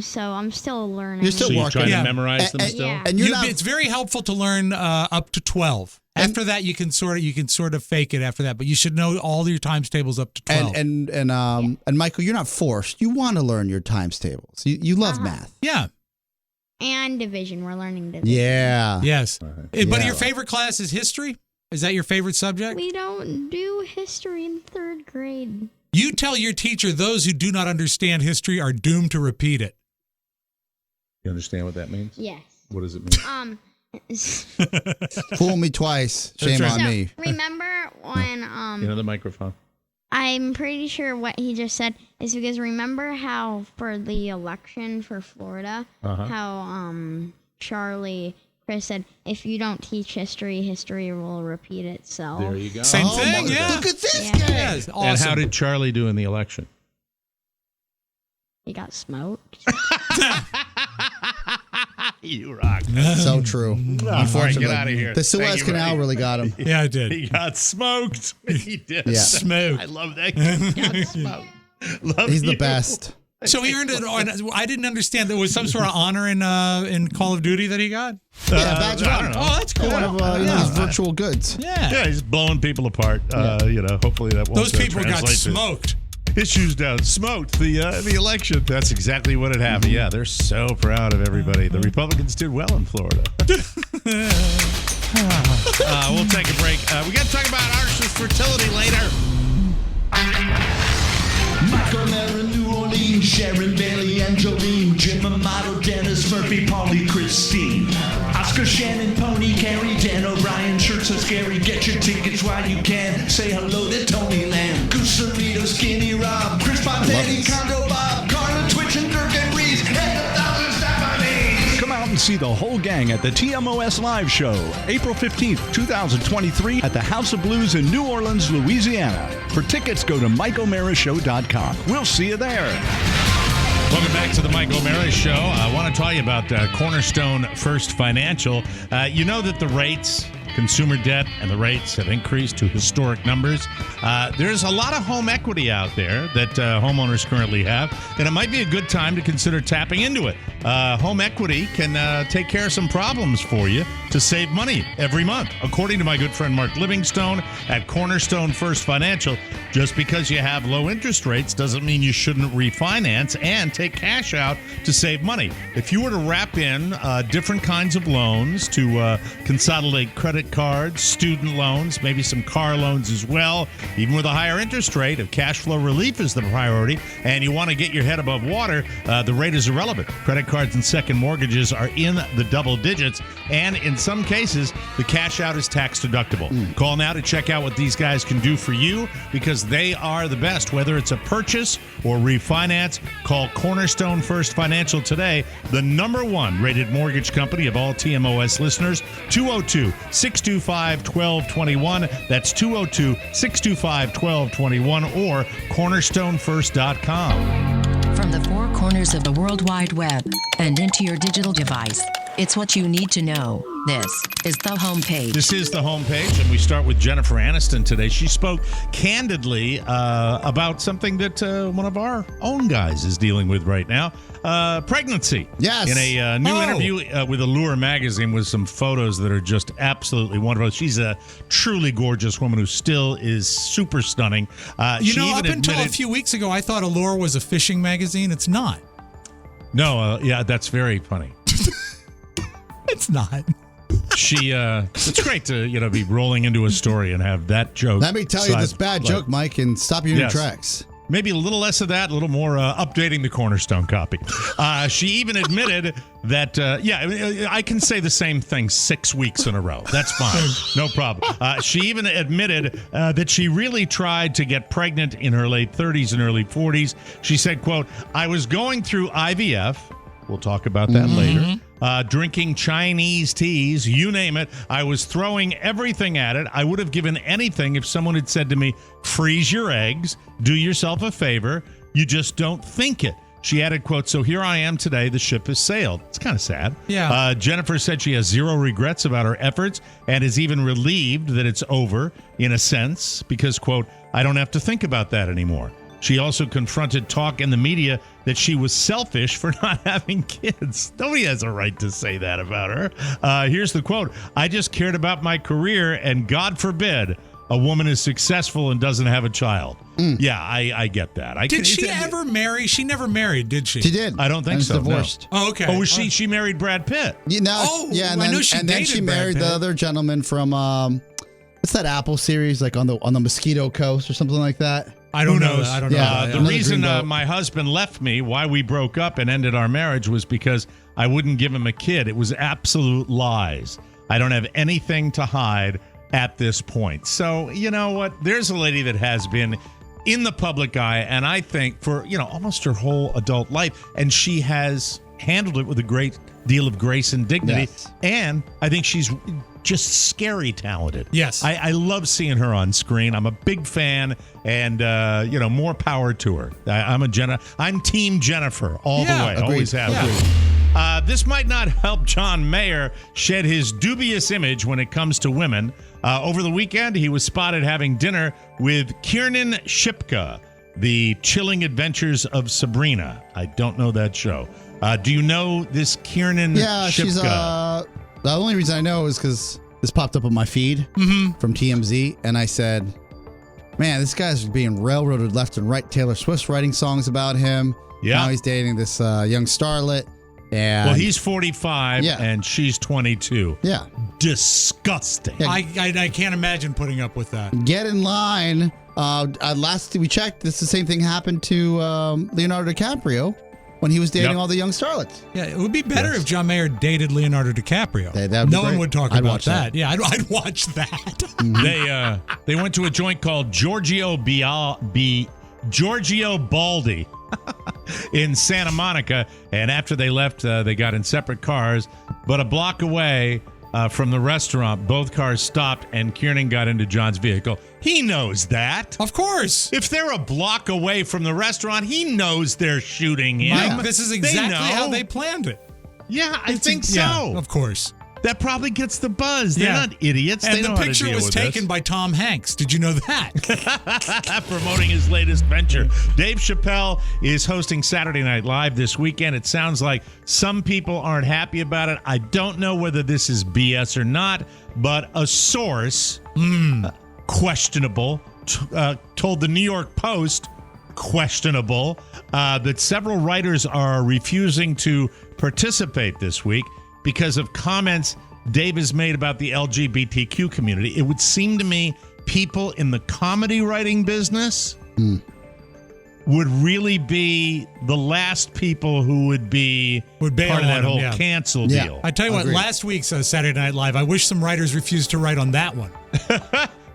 So I'm still learning. You're still So you working. try Yeah. to memorize them And- still? yeah. And you're not. It's very helpful to learn up to 12. After that, you can sort of fake it after that, but you should know all your times tables up to 12. And Michael, you're not forced. You want to learn your times tables. You love math. yeah. And division. We're learning division. Yeah. Yes. But Yeah. your favorite class is history? Is that your favorite subject? We don't do history in 3rd grade. You tell your teacher those who do not understand history are doomed to repeat it. You understand what that means? Yes. What does it mean? Fool me twice. Shame right. on So, me. remember when the microphone. I'm pretty sure what he just said is because remember how for the election for Florida, how Chris said, if you don't teach history, history will repeat itself. There you go. Same thing, my- yeah. Look at this Yeah. guy. Yes, awesome. And how did Charlie do in the election? He got smoked. You rock. So true. Unfortunately, get out of here. the Suez Thank you, Canal buddy. really got him. Yeah, I did. He got smoked. He did. Yeah. Smoked. I love that guy. Love He's the you. best. So he earned it. I didn't understand. There was some sort of honor in Call of Duty that he got. Yeah, badge of I honor. don't know. Oh, that's cool. One of his virtual goods. Yeah, he's blowing people apart. Hopefully that won't Those people got translate to smoked. issues down. Smoked the election. That's exactly what had happened. Yeah, they're so proud of everybody. The Republicans did well in Florida. We'll take a break. We got to talk about Arsh's fertility later. Michael Mara, New Orleans, Sharon Bailey, Angeline, Jim Amato, Dennis Murphy, Paulie, Christine, Oscar, Shannon, Pony, Carrie, Dan O'Brien, Shirts So Scary. Get your tickets while you can. Say hello to Tony Lamb, Goose Cerrito, Skinny Rob, Chris Pontetti, Condo Bob, Carla, Twitch, and Dirk and Reese, and 1,000 Stephanies. Come out and see the whole gang at the TMOS Live Show, April 15th, 2023 at the House of Blues in New Orleans, Louisiana. For tickets, go to MikeO'MaraShow.com. We'll see you there. Welcome back to the Mike O'Mara Show. I want to tell you about Cornerstone First Financial. You know that the rates, consumer debt, and the rates have increased to historic numbers. There's a lot of home equity out there that homeowners currently have, and it might be a good time to consider tapping into it. Home equity can take care of some problems for you to save money every month. According to my good friend Mark Livingstone at Cornerstone First Financial, just because you have low interest rates doesn't mean you shouldn't refinance and take cash out to save money. If you were to wrap in different kinds of loans to consolidate credit cards, student loans, maybe some car loans as well, even with a higher interest rate, if cash flow relief is the priority and you want to get your head above water, the rate is irrelevant. Credit cards and second mortgages are in the double digits, and in some cases, the cash out is tax deductible. Call now to check out what these guys can do for you, because they are the best. Whether it's a purchase or refinance, call Cornerstone First Financial today, the #1 rated mortgage company of all TMOS listeners. 202-625-1221. That's 202-625-1221 or cornerstonefirst.com. From the four corners of the World Wide Web and into your digital device, it's what you need to know. This is the homepage. This is the homepage, and we start with Jennifer Aniston today. She spoke candidly about something that one of our own guys is dealing with right now, pregnancy. Yes. In a new interview with Allure magazine with some photos that are just absolutely wonderful. She's a truly gorgeous woman who still is super stunning. Up until a few weeks ago, I thought Allure was a fishing magazine. It's not. No, yeah, that's very funny. It's not. It's great to be rolling into a story and have that joke. Let me tell you this bad joke, Mike, and stop you in your tracks. Maybe a little less of that, a little more updating the Cornerstone copy. She even admitted that, I can say the same thing 6 weeks in a row. That's fine. No problem. She even admitted that she really tried to get pregnant in her late 30s and early 40s. She said, quote, "I was going through IVF." We'll talk about that later. Drinking Chinese teas, you name it. I was throwing everything at it. I would have given anything if someone had said to me, freeze your eggs, do yourself a favor. You just don't think it. She added, quote, "So here I am today. The ship has sailed." It's kind of sad. Yeah. Jennifer said she has zero regrets about her efforts and is even relieved that it's over in a sense because, quote, "I don't have to think about that anymore." She also confronted talk in the media that she was selfish for not having kids. Nobody has a right to say that about her. Here's the quote. "I just cared about my career, and God forbid a woman is successful and doesn't have a child." Yeah, I get that. Did she ever marry? She never married, did she? She did. I don't think so. Divorced. No. Oh, okay. Oh, she married Brad Pitt. And I know she then she dated married Brad the Pitt. other gentleman from what's that Apple series like on the Mosquito Coast or something like that? I don't know. I don't know. Yeah, The reason my husband left me, why we broke up and ended our marriage, was because I wouldn't give him a kid. It was absolute lies. I don't have anything to hide at this point. So, you know what? There's a lady that has been in the public eye, and I think for, almost her whole adult life, and she has handled it with a great deal of grace and dignity. Yes. And I think she's just scary talented. Yes. I love seeing her on screen. I'm a big fan, and more power to her. I'm Team Jennifer all the way. Agreed. Always have been. This might not help John Mayer shed his dubious image when it comes to women. Over the weekend, he was spotted having dinner with Kiernan Shipka, the chilling adventures of Sabrina. I don't know that show. Do you know this Kiernan Shipka? She's the only reason I know is because this popped up on my feed from TMZ, and I said, man, this guy's being railroaded left and right. Taylor Swift's writing songs about him. Yeah. Now he's dating this young starlet. And well, he's 45 and she's 22. Yeah. Disgusting. Yeah. I can't imagine putting up with that. Get in line. Last we checked, the same thing happened to Leonardo DiCaprio when he was dating all the young starlets. Yeah, it would be better if John Mayer dated Leonardo DiCaprio. That'd be no one great. would talk I'd about watch that. Yeah, I'd watch that. They went to a joint called Giorgio Baldi in Santa Monica, and after they left, they got in separate cars. But a block away from the restaurant, both cars stopped, and Kiernan got into John's vehicle. He knows that. Of course. If they're a block away from the restaurant, he knows they're shooting him. Mike, this is exactly how they planned it. Yeah, I think so. Yeah, of course. That probably gets the buzz. They're not idiots. And they know the picture how to deal was with taken by Tom Hanks. Did you know that? Promoting his latest venture. Dave Chappelle is hosting Saturday Night Live this weekend. It sounds like some people aren't happy about it. I don't know whether this is BS or not, but a source, questionable, told the New York Post, questionable, that several writers are refusing to participate this week because of comments Dave has made about the LGBTQ community. It would seem to me people in the comedy writing business would really be the last people who would bail part of that whole cancel deal. I tell you what, last week's Saturday Night Live, I wish some writers refused to write on that one.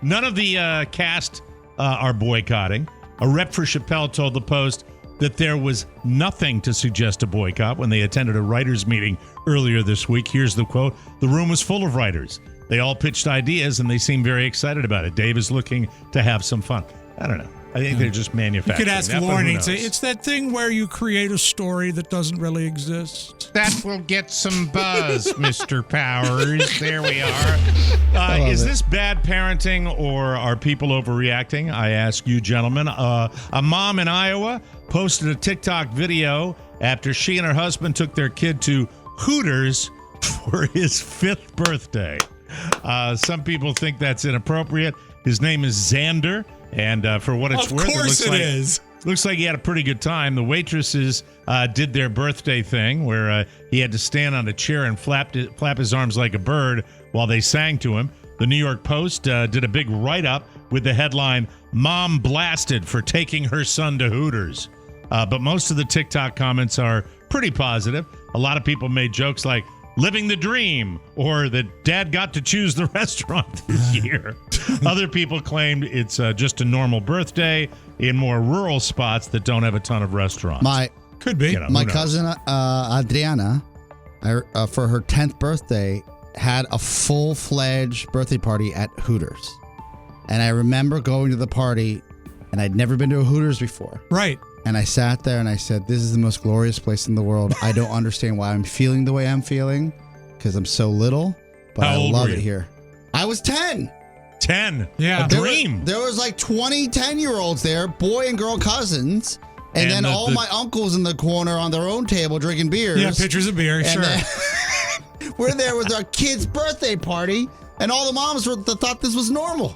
None of the cast are boycotting. A rep for Chappelle told the Post that there was nothing to suggest a boycott when they attended a writers' meeting earlier this week. Here's the quote. The room was full of writers. They all pitched ideas, and they seem very excited about it. Dave is looking to have some fun. I don't know. I think they're just manufacturing. You could ask Lauren and say, it's that thing where you create a story that doesn't really exist. That will get some buzz, Mr. Powers. There we are. Is this bad parenting, or are people overreacting? I ask you, gentlemen. A mom in Iowa posted a TikTok video after she and her husband took their kid to Hooters for his 5th birthday. Some people think that's inappropriate. His name is Xander, and for what it's worth, looks like he had a pretty good time. The waitresses did their birthday thing where he had to stand on a chair and flap his arms like a bird while they sang to him. The New York Post did a big write-up with the headline, "Mom Blasted for Taking Her Son to Hooters." But most of the TikTok comments are pretty positive. A lot of people made jokes like, living the dream, or that dad got to choose the restaurant this year. Other people claimed it's just a normal birthday in more rural spots that don't have a ton of restaurants. Could be. My cousin Adriana, for her 10th birthday, had a full-fledged birthday party at Hooters. And I remember going to the party, and I'd never been to a Hooters before. Right. And I sat there and I said, this is the most glorious place in the world. I don't understand why I'm feeling the way I'm feeling because I'm so little, but I love it here. I was 10. 10? Yeah. A dream. There was like 20 10-year-olds there, boy and girl cousins. And then all my uncles in the corner on their own table drinking beers. Yeah, pitchers of beer, sure. We're there with our kid's birthday party, and all the moms thought this was normal.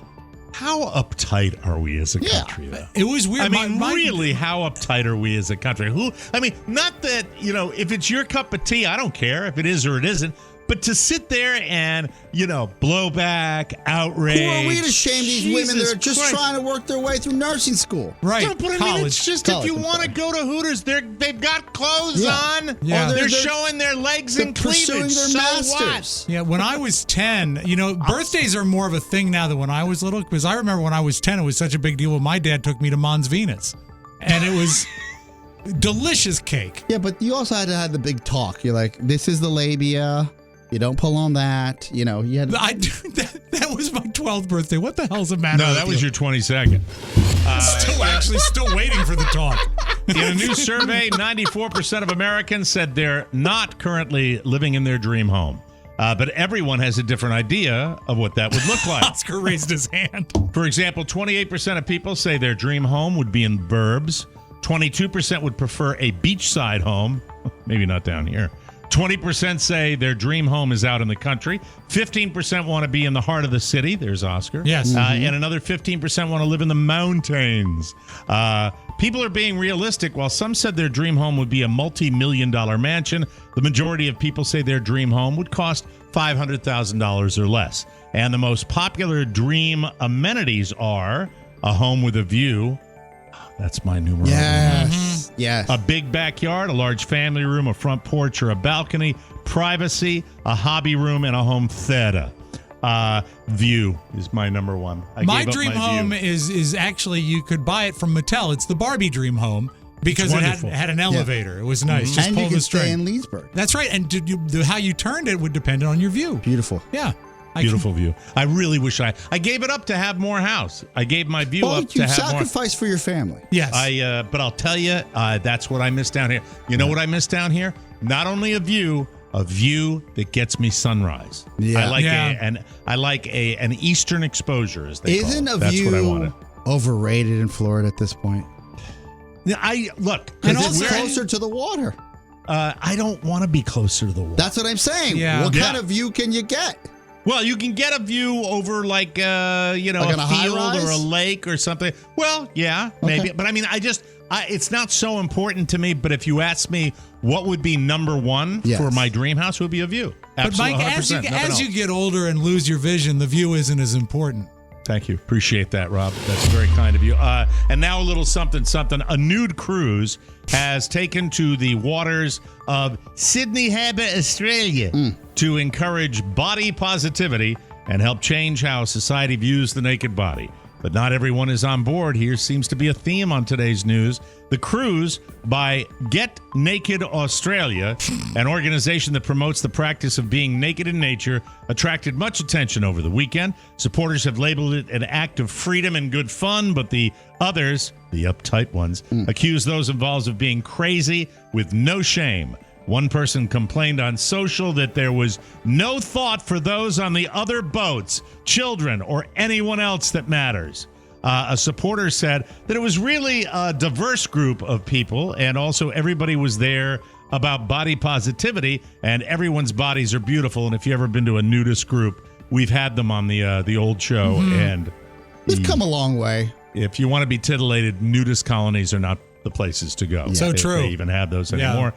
How uptight are we as a country, though? It was weird. I mean, really, how uptight are we as a country? Not that, if it's your cup of tea, I don't care if it is or it isn't. But to sit there and, blow back, outrage. Who are we to shame these women that are just trying to work their way through nursing school? Right. No, but I mean, it's just if you want to go to Hooters, they've got clothes on. Yeah. Or they're showing their legs and cleavage. Pursuing their so masters. what? Yeah, when I was 10, birthdays are more of a thing now than when I was little. Because I remember when I was 10, it was such a big deal when my dad took me to Mons Venus. And it was delicious cake. Yeah, but you also had to have the big talk. You're like, this is the labia. You don't pull on that. You had. That was my 12th birthday. What the hell's the matter? No, that was your 22nd. Still waiting for the talk. In a new survey, 94% of Americans said they're not currently living in their dream home. But everyone has a different idea of what that would look like. Oscar raised his hand. For example, 28% of people say their dream home would be in burbs. 22% would prefer a beachside home. Maybe not down here. 20% say their dream home is out in the country. 15% want to be in the heart of the city. There's Oscar. Yes. And another 15% want to live in the mountains. People are being realistic. While some said their dream home would be a multi-million-dollar mansion, the majority of people say their dream home would cost $500,000 or less. And the most popular dream amenities are a home with a view. That's my numero. Yes. Yes. A big backyard, a large family room, a front porch or a balcony, privacy, a hobby room, and a home theater. View is my number one. My dream home is actually, you could buy it from Mattel. It's the Barbie dream home because it had an elevator. It was nice. Just and pull you the can string. stay in Leesburg. That's right. And how you turned it would depend on your view. Beautiful. Yeah. Beautiful view. I really wish I gave it up to have more house. I gave my view up to have more. You sacrificed for your family. Yes. But I'll tell you, that's what I miss down here. You know what I miss down here? Not only a view that gets me sunrise. Yeah. I like an eastern exposure, as they Isn't call it. a That's view what I wanted. overrated in Florida at this point? Look, because it's closer to the water. I don't want to be closer to the water. That's what I'm saying. Yeah. What kind of view can you get? Well, you can get a view over like a field or a lake or something. Well, yeah, maybe. But I mean, it's not so important to me. But if you ask me what would be number one for my dream house, it would be a view. Absolutely, but Mike, 100%, as you get older and lose your vision, the view isn't as important. Thank you. Appreciate that, Rob. That's very kind of you. And now a little something. A nude cruise has taken to the waters of Sydney Harbour, Australia, to encourage body positivity and help change how society views the naked body. But not everyone is on board. Here seems to be a theme on today's news. The cruise by Get Naked Australia, an organization that promotes the practice of being naked in nature, attracted much attention over the weekend. Supporters have labeled it an act of freedom and good fun, but the others, the uptight ones, accuse those involved of being crazy with no shame. One person complained on social that there was no thought for those on the other boats, children, or anyone else that matters. A supporter said that it was really a diverse group of people, and also everybody was there about body positivity, and everyone's bodies are beautiful. And if you've ever been to a nudist group, we've had them on the old show, and we've come a long way. If you want to be titillated, nudist colonies are not the places to go. So true. They even have those anymore.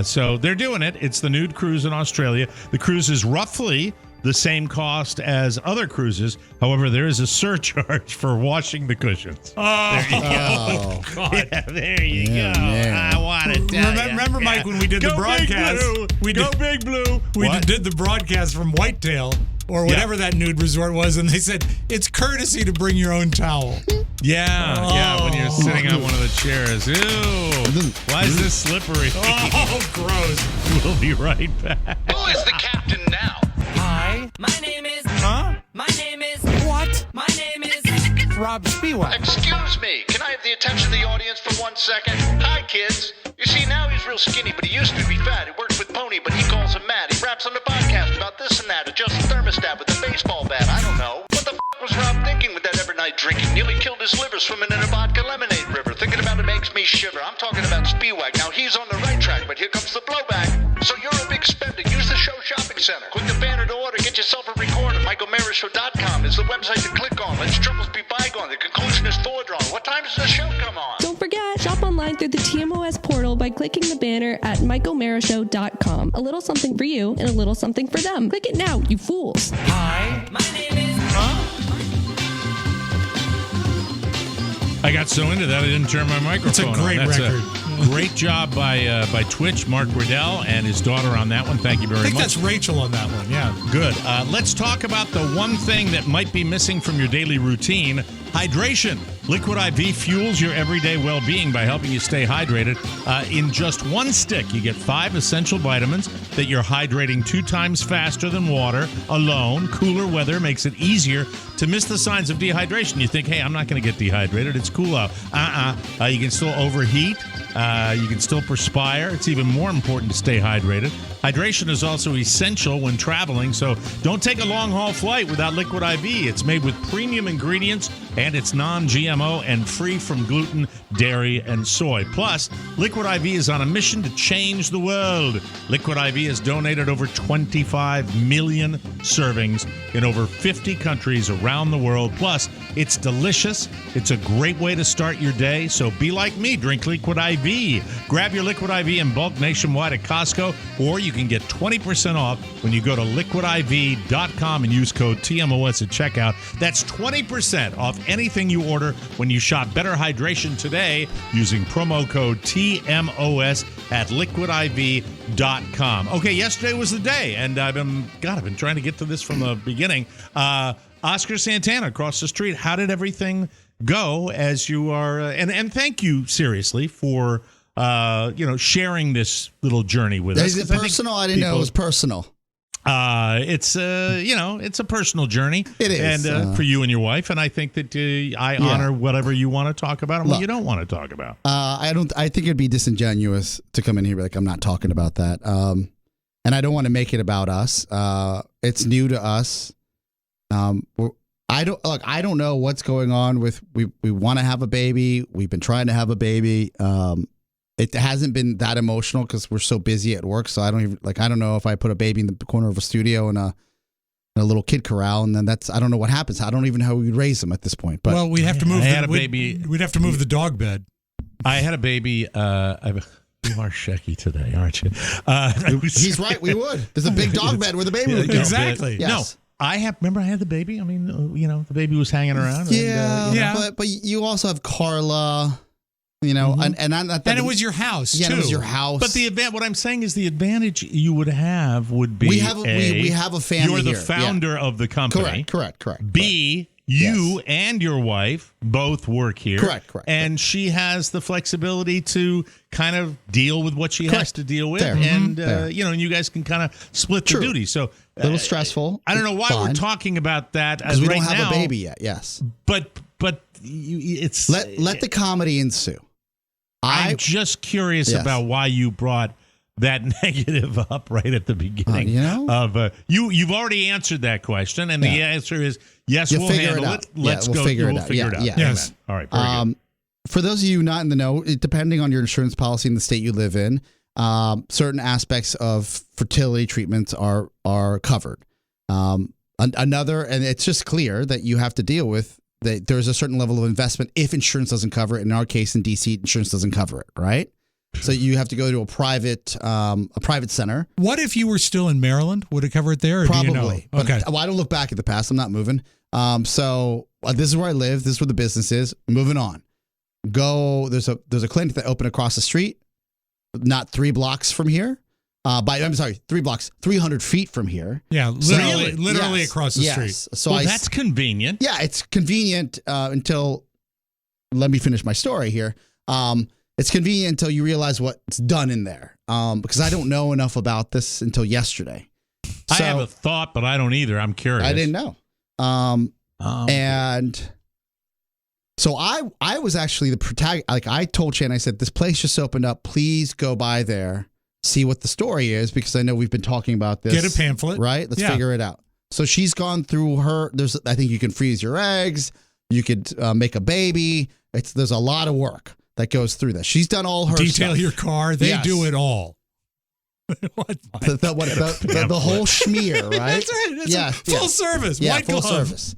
So they're doing it. It's the nude cruise in Australia. The cruise is roughly the same cost as other cruises. However, there is a surcharge for washing the cushions. Oh, there you go. God. Yeah, there you go. Man. I want to tell you. Remember, Mike, when we did the broadcast? Go Big Blue. We did the broadcast from Whitetail, or whatever that nude resort was, and they said, it's courtesy to bring your own towel. Yeah, when you're sitting on one of the chairs. Ew. Why is this slippery? Oh, gross. We'll be right back. Who is the captain now? Hi. My name is... Huh? My name is... What? My name is... Rob Spiewak. Excuse me. Can I have the attention of the audience for 1 second? Hi, kids. You see, now he's real skinny, but he used to be fat. He works with Pony, but he calls him Matt. He raps on the podcast about this and that. Adjusts the thermostat with a baseball bat. I don't know. What the was Rob thinking with that evernight drinking? Nearly killed his liver swimming in a vodka lemonade river. Thinking about it makes me shiver. I'm talking about Spiewak. Now he's on the right track, but here comes the blowback. So you're a big spender. Use the show shopping center. Click the banner to order. Get yourself a recorder. MichaelMarrisShow.com is the website to click on. Let's troubles be bygone. The conclusion is foredrawn. What time does the show come on? Don't forget, shop online through the TMOS portal by clicking clicking the banner at michaelmarashow.com. A little something for you and a little something for them. Click it now, you fools. Hi, my name is... I got so into that I didn't turn my microphone It's a great on. That's record. A great job by Twitch, Mark Riddell and his daughter on that one. Thank you very I think much. that's Rachel on that one, yeah. Good. Let's talk about the one thing that might be missing from your daily routine, hydration. Liquid IV fuels your everyday well-being by helping you stay hydrated. In just one stick, you get 5 essential vitamins that you're hydrating 2 times faster than water alone. Cooler weather makes it easier to miss the signs of dehydration. You think, hey, I'm not going to get dehydrated. It's cool out. You can still overheat. You can still perspire. It's even more important to stay hydrated. Hydration is also essential when traveling, so don't take a long-haul flight without Liquid IV. It's made with premium ingredients, and it's non-GMO and free from gluten, dairy, and soy. Plus, Liquid IV is on a mission to change the world. Liquid IV has donated over 25 million servings in over 50 countries around the world. Plus, it's delicious. It's a great way to start your day, so be like me. Drink Liquid IV. Grab your Liquid IV in bulk nationwide at Costco, or you can get 20% off when you go to liquidiv.com and use code TMOS at checkout. That's 20% off anything you order when you shop Better Hydration today using promo code TMOS at liquidiv.com. Okay, yesterday was the day, and I've been trying to get to this from the beginning. Oscar Santana across the street. How did everything go as you are? And thank you seriously for sharing this little journey with us. Is it personal? I didn't know it was personal. It's a personal journey. It is, and for you and your wife. And I think that I honor whatever you want to talk about and what you don't want to talk about. I think it'd be disingenuous to come in here and be like, I'm not talking about that. And I don't want to make it about us. It's new to us. I don't know what's going on with. We want to have a baby. We've been trying to have a baby. It hasn't been that emotional because we're so busy at work. So I don't know if I put a baby in the corner of a studio and a little kid corral, and then I don't know what happens. I don't even know how we would raise them at this point. But well, we'd have to move. Baby. We'd have to move the dog bed. I had a baby. You are shaky today, aren't you? He's right. We would. There's a big dog bed where the baby would go. Exactly. Yes. No. Remember I had the baby? I mean, the baby was hanging around. Yeah. But you also have Carla, and it was your house, yeah, too. It was your house. But what I'm saying is the advantage you would have would be we have a family. You're the here. founder of the company. Correct. B, you and your wife both work here. Correct. And she has the flexibility to kind of deal with what she has to deal with. Fair. And, Fair. and you guys can kind of split the duty. So a little stressful. I don't know why we're talking about that because we right don't have now, a baby yet. Yes. But it's... Let the comedy ensue. I'm just curious about why you brought that negative up right at the beginning. You've already answered that question, and the answer is yes. We'll handle it. Let's go. We'll figure it out. Yes. All right. Very good. For those of you not in the know, depending on your insurance policy in the state you live in, certain aspects of fertility treatments are covered. And it's just clear that you have to deal with. There's a certain level of investment if insurance doesn't cover it. In our case, in DC, insurance doesn't cover it, right? So you have to go to a private center. What if you were still in Maryland? Would it cover it there? Or Probably. Do you know? Okay. Well, I don't look back at the past. I'm not moving. So this is where I live. This is where the business is. Moving on. There's a clinic that opened across the street, not 3 blocks from here. 3 blocks, 300 feet from here. Yeah, literally across the street. So that's convenient. Yeah, it's convenient until, let me finish my story here. It's convenient until you realize what's done in there. Because I don't know enough about this until yesterday. I have a thought, but I don't either. I'm curious. I didn't know. And so I was actually the protagonist. Like I told Shannon, I said, this place just opened up. Please go by there. See what the story is, because I know we've been talking about this. Get a pamphlet. Right? Let's figure it out. So she's gone through I think you can freeze your eggs. You could make a baby. There's a lot of work that goes through this. She's done all her Detail stuff. your car. They do it all. The whole schmear, right? That's right. Full service. Yeah, White full glove. service.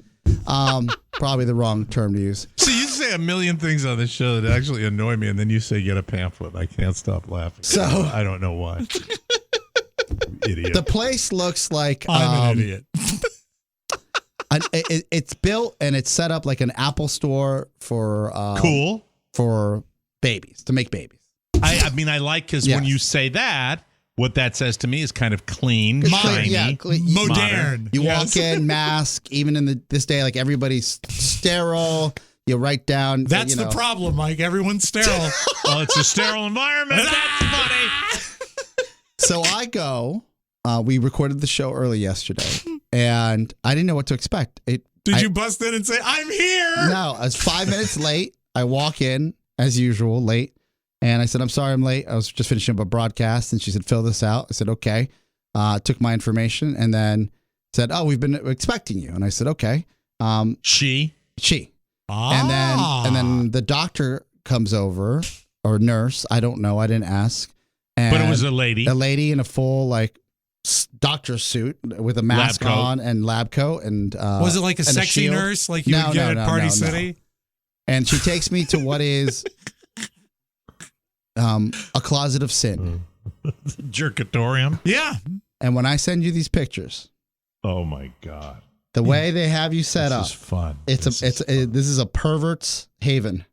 Probably the wrong term to use. So You say a million things on this show that actually annoy me, and then you say get a pamphlet. I can't stop laughing. So I don't know why. Idiot. The place looks like I'm an idiot. It's built and it's set up like an Apple store for for babies, to make babies. I mean, I like because when you say that, what that says to me is kind of clean, shiny, modern. You walk in, mask, even in this day, like everybody's sterile. You write down. That's the problem, Mike. Everyone's sterile. Well, it's a sterile environment. That's funny. So I go. We recorded the show early yesterday, and I didn't know what to expect. Did you bust in and say, I'm here? No, I was 5 minutes late. I walk in, as usual, late. And I said, I'm sorry I'm late. I was just finishing up a broadcast. And she said, fill this out. I said, okay. Took my information and then said, oh, we've been expecting you. And I said, okay. She. And then the doctor comes over, or nurse. I don't know. I didn't ask. But it was a lady. A lady in a full, like, doctor suit with a mask on and lab coat. And was it like a sexy nurse like you would get at Party City? No. And she takes me to what is a closet of sin. Jerkatorium? Yeah. And when I send you these pictures, oh my God, the way they have you set up, this is fun. This is a pervert's haven.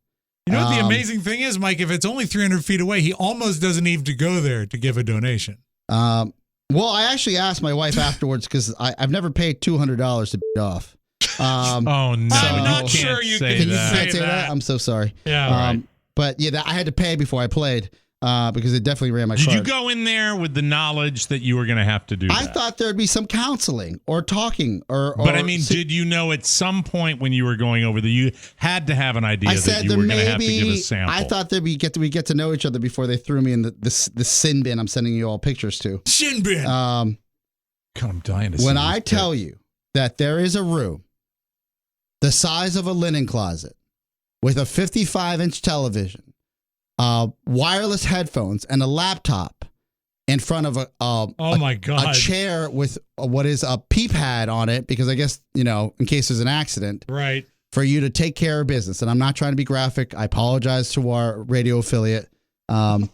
You know what the amazing thing is, Mike? If it's only 300 feet away, he almost doesn't need to go there to give a donation. Well, I actually asked my wife afterwards because I've never paid $200 to beat off. Oh no! I'm not sure you can say that. I'm so sorry. Yeah. But yeah, I had to pay before I played because it definitely ran my card. Did you go in there with the knowledge that you were going to have to do that? I thought there'd be some counseling or talking or But I mean, did you know at some point when you were going over there, you had to have an idea that you were going to have to give a sample? I thought that we get to know each other before they threw me in the sin bin I'm sending you all pictures to. Sin bin. God, I'm dying to see when I tell you that there is a room the size of a linen closet with a 55-inch television, wireless headphones, and a laptop in front of a chair with what is a pee pad on it, because I guess, in case there's an accident. Right. For you to take care of business. And I'm not trying to be graphic. I apologize to our radio affiliate. They've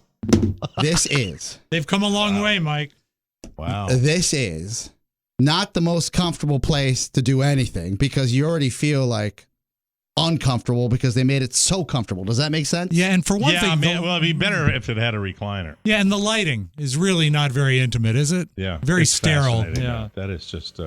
come a long way, Mike. Wow. This is not the most comfortable place to do anything because you already feel like uncomfortable because they made it so comfortable. Does that make sense? Yeah, and for one thing... well, it'd be better if it had a recliner. Yeah, and the lighting is really not very intimate, is it? Yeah. Very sterile. Yeah. That is just...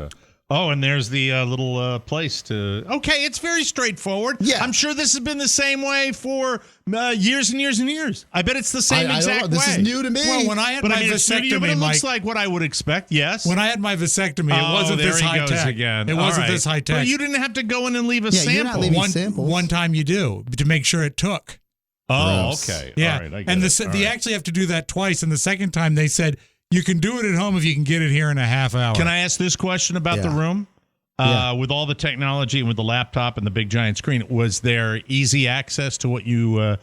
and there's the little place to... Okay, it's very straightforward. Yeah. I'm sure this has been the same way for years and years and years. I bet it's the same exact way. This is new to me. Well, when I had my vasectomy, it looks like what I would expect, yes. When I had my vasectomy, it wasn't this high tech. Again. It wasn't this high tech. But you didn't have to go in and leave a sample. You're not leaving samples. One time you do, to make sure it took. Oh, okay. Yeah. All right, I get and it. They actually have to do that twice, and the second time they said, you can do it at home if you can get it here in a half hour. Can I ask this question about the room? With all the technology and with the laptop and the big giant screen, was there easy access to what you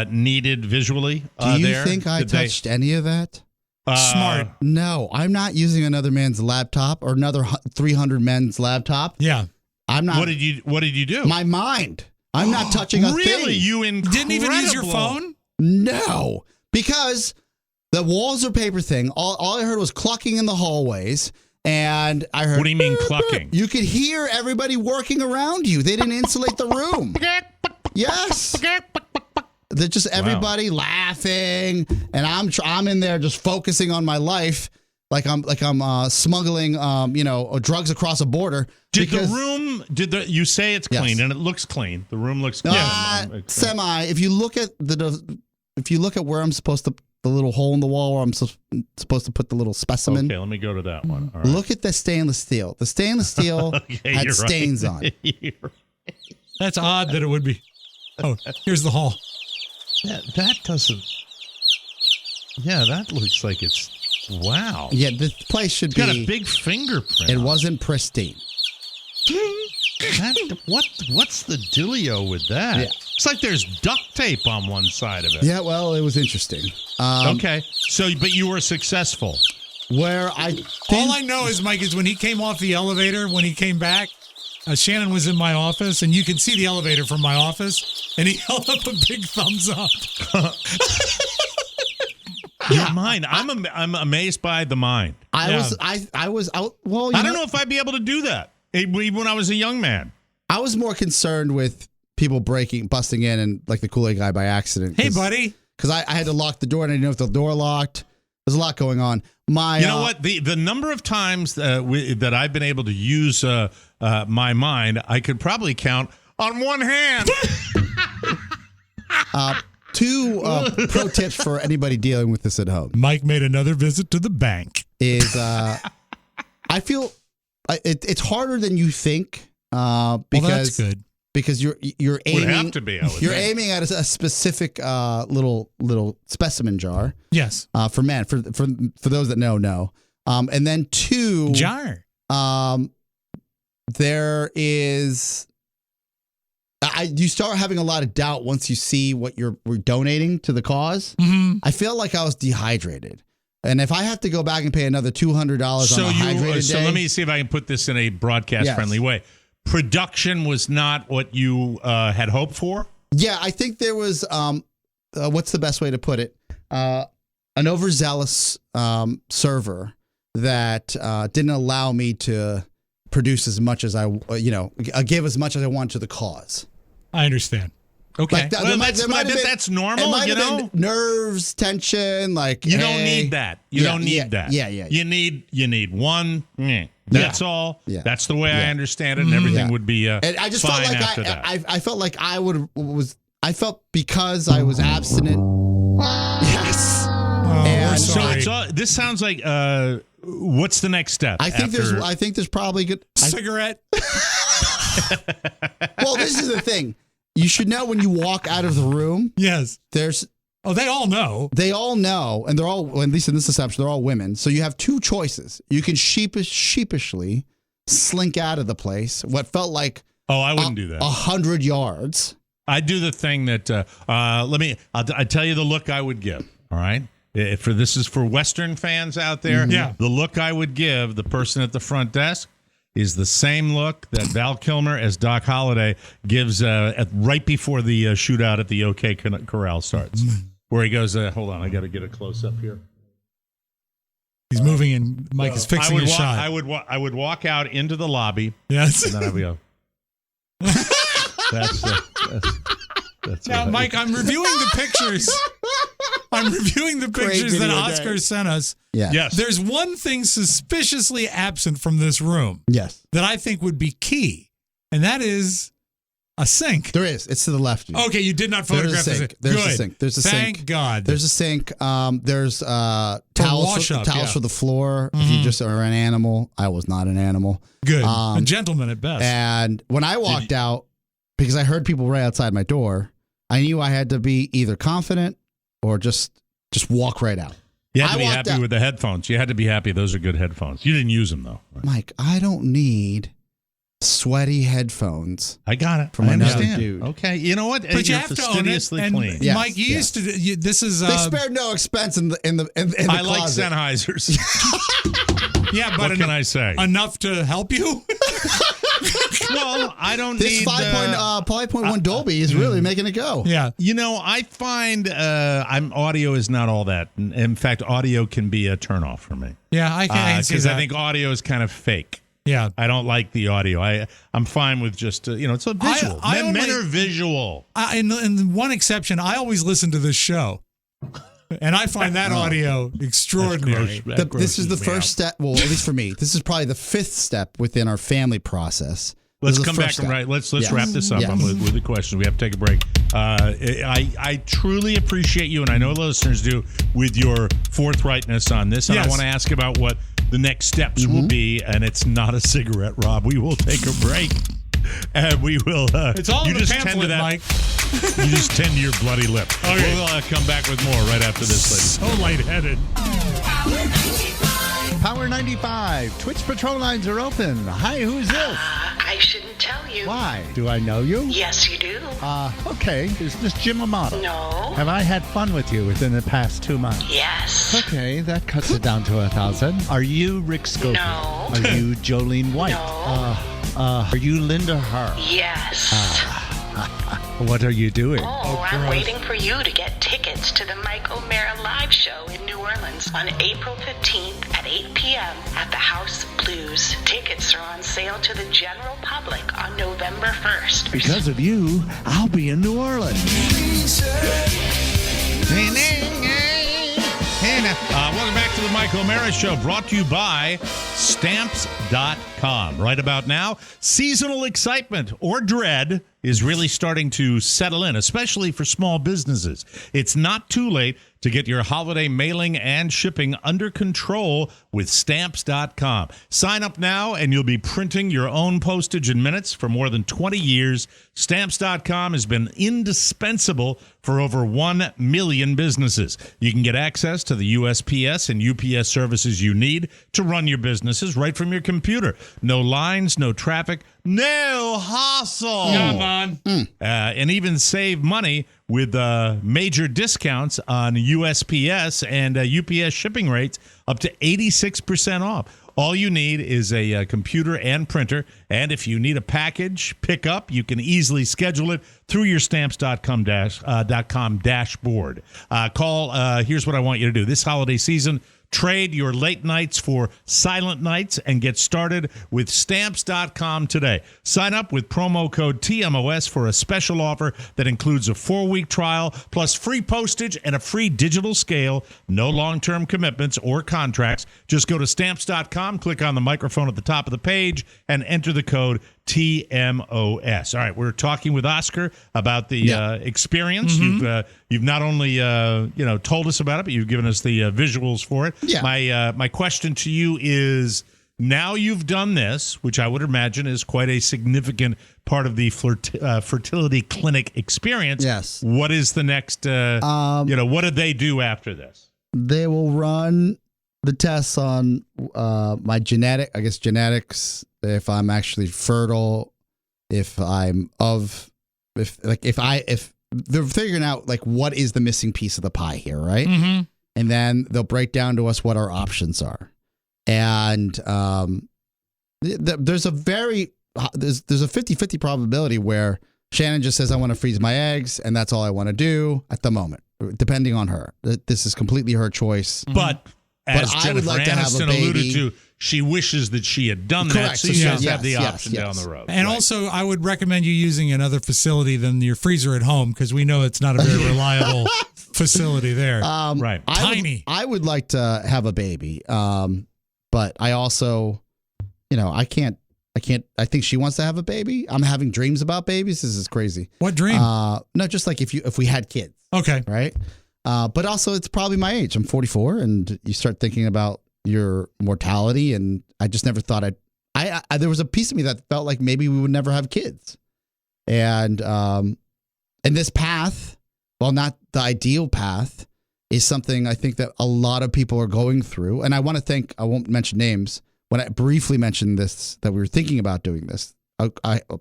needed visually? Do you think I touched any of that? Smart. No, I'm not using another man's laptop or another 300 men's laptop. Yeah. I'm not. What did you do? My mind. I'm not touching a thing. Really? You didn't even use your phone? No, because the walls are paper thing. All I heard was clucking in the hallways. And I heard. What do you mean clucking? You could hear everybody working around you. They didn't insulate the room. Yes. They're just everybody laughing, and I'm in there just focusing on my life, like I'm smuggling drugs across a border. Did the room? You say it's clean and it looks clean? The room looks clean. Semi. If you look at where I'm supposed to. The little hole in the wall where I'm supposed to put the little specimen. Okay, let me go to that one. All right. Look at the stainless steel. The stainless steel had stains on it. That's odd that it would be. Oh, here's the hall. That doesn't... Yeah, that looks like it's... Wow. Yeah, this place should be... It's got a big fingerprint. It wasn't pristine. What's the dealio with that? Yeah. It's like there's duct tape on one side of it. Yeah, well, it was interesting. Okay, but you were successful. All I know is, Mike, is when he came off the elevator, when he came back, Shannon was in my office, and you can see the elevator from my office, and he held up a big thumbs up. Your mind. I'm amazed by the mind. I was out. Well, I don't know if I'd be able to do that even when I was a young man. I was more concerned with people busting in, and like the Kool-Aid guy by accident. Hey, buddy. Because I had to lock the door, and I didn't know if the door locked. There's a lot going on. You know what? The number of times that I've been able to use my mind, I could probably count on one hand. Two pro tips for anybody dealing with this at home. Mike made another visit to the bank. Is I feel it's harder than you think because that's good. Because you're aiming. Would have to be. You're aiming at a specific little specimen jar. Yes. For men, for those that know. And then two jar. There is. You start having a lot of doubt once you see what we're donating to the cause. Mm-hmm. I feel like I was dehydrated. And if I have to go back and pay another $200 on a hydrated day. So let me see if I can put this in a broadcast-friendly way. Production was not what you had hoped for? Yeah, I think there was, what's the best way to put it? An overzealous server that didn't allow me to produce as much as give as much as I want to the cause. I understand. Okay. Like that's normal, been nerves, tension, like you don't need that. You don't need that. Yeah. You need one. That's all. Yeah. That's the way I understand it, and everything would be and I just fine felt like after that. I felt like I felt because I was abstinent. Yes. And so this sounds like what's the next step? I think there's probably good cigarette. Well, this is the thing. You should know when you walk out of the room. Yes. They all know. They all know, and they're all, at least in this assumption, they're all women. So you have two choices. You can sheepishly slink out of the place. What felt like I wouldn't do that. 100 yards. I do the thing that I'll tell you the look I would give. All right. This is for Western fans out there. Mm-hmm. Yeah. The look I would give the person at the front desk is the same look that Val Kilmer as Doc Holliday gives right before the shootout at the OK Corral starts, where he goes, hold on, I got to get a close up here. He's moving and Mike is fixing his shot. I would walk out into the lobby. Yes. And then I would go. That's now, Mike, I'm reviewing the pictures. That Oscar sent us. Yeah. Yes. There's one thing suspiciously absent from this room. Yes. That I think would be key, and that is a sink. There is. It's to the left. Okay, you did not photograph the sink. There's a sink. There's a sink. Thank God. There's a sink. There's towels for the floor. Mm-hmm. If you just are an animal. I was not an animal. Good. A gentleman at best. And when I walked out, because I heard people right outside my door, I knew I had to be either confident or just walk right out. You had to be happy with the headphones. You had to be happy. Those are good headphones. You didn't use them, though. Right? Mike, I don't need sweaty headphones. I got it. From another dude. Okay. You know what? But you have to own it. And clean. Yes, Mike, you used to. This is. They spared no expense in the I like closet. Sennheisers. Yeah, but what can I say? Enough to help you? Well, I don't this need... 5.1 Dolby is really making it go. Yeah. You know, I find audio is not all that. In fact, audio can be a turnoff for me. Yeah, I can see that. Because I think audio is kind of fake. Yeah. I don't like the audio. I'm fine with just, it's a visual. Men are visual. In one exception, I always listen to this show. And I find that audio extraordinary. This is the first step. Well, at least for me, this is probably the fifth step within our family process. Let's come back and let's wrap this up with the questions. We have to take a break. I truly appreciate you, and I know listeners do, with your forthrightness on this. And I want to ask about what the next steps will be, and it's not a cigarette, Rob. We will take a break. And we will. It's all in the pamphlet, Mike. You just tend to your bloody lip. Okay. We'll come back with more right after this, ladies. So lightheaded. Power 95. Twitch patrol lines are open. Hi, who's this? I shouldn't tell you. Why? Do I know you? Yes, you do. Okay. Is this Jim Amato? No. Have I had fun with you within the past 2 months? Yes. Okay, that cuts it down to 1,000. Are you Rick Scofield? No. Are you Jolene White? No. Are you Linda Hart? Yes. What are you doing? Oh, I'm waiting for you to get tickets to the Mike O'Mara live show in New Orleans on April 15th at 8 p.m. at the House of Blues. Tickets are on sale to the general public on November 1st. Because of you, I'll be in New Orleans. Welcome back to the Mike O'Mara Show, brought to you by Stamps.com. Right about now, seasonal excitement or dread is really starting to settle in, especially for small businesses. It's not too late to get your holiday mailing and shipping under control with Stamps.com. Sign up now and you'll be printing your own postage in minutes for more than 20 years. Stamps.com has been indispensable for over 1 million businesses. You can get access to the USPS and UPS services you need to run your businesses right from your computer. No lines, no traffic, no hassle. Come on. And even save money with major discounts on USPS and UPS shipping rates up to 86% off. All you need is a computer and printer, and if you need a package pickup, you can easily schedule it through your Stamps.com dashboard. Here's what I want you to do. This holiday season, trade your late nights for silent nights and get started with Stamps.com today. Sign up with promo code TMOS for a special offer that includes a 4-week trial plus free postage and a free digital scale. No long-term commitments or contracts. Just go to Stamps.com, click on the microphone at the top of the page, and enter the code TMOS. All right, we're talking with Oscar about the experience. Mm-hmm. You've not only told us about it, but you've given us the visuals for it. Yeah. My question to you is: now you've done this, which I would imagine is quite a significant part of the fertility clinic experience. Yes. What is the next? What do they do after this? They will run the tests on my genetics. If I'm actually fertile, if they're figuring out like what is the missing piece of the pie here, right? Mm-hmm. And then they'll break down to us what our options are. And there's a 50-50 probability where Shannon just says, I want to freeze my eggs, and that's all I want to do at the moment, depending on her. This is completely her choice. But as I Jennifer would like to have a Aniston baby. alluded to, she wishes that she had done that, Correct. so she does have the Yes, option down the road. And also, I would recommend you using another facility than your freezer at home, because we know it's not a very reliable facility there. Right. Tiny. I would like to have a baby, but I also, I can't. I think she wants to have a baby. I'm having dreams about babies. This is crazy. What dream? No, just like if we had kids. Okay. Right. But also, it's probably my age. I'm 44, and you start thinking about your mortality, and I just never thought there was a piece of me that felt like maybe we would never have kids. And this path, while not the ideal path, is something I think that a lot of people are going through. And I want to thank, I won't mention names, when I briefly mentioned this, that we were thinking about doing this, a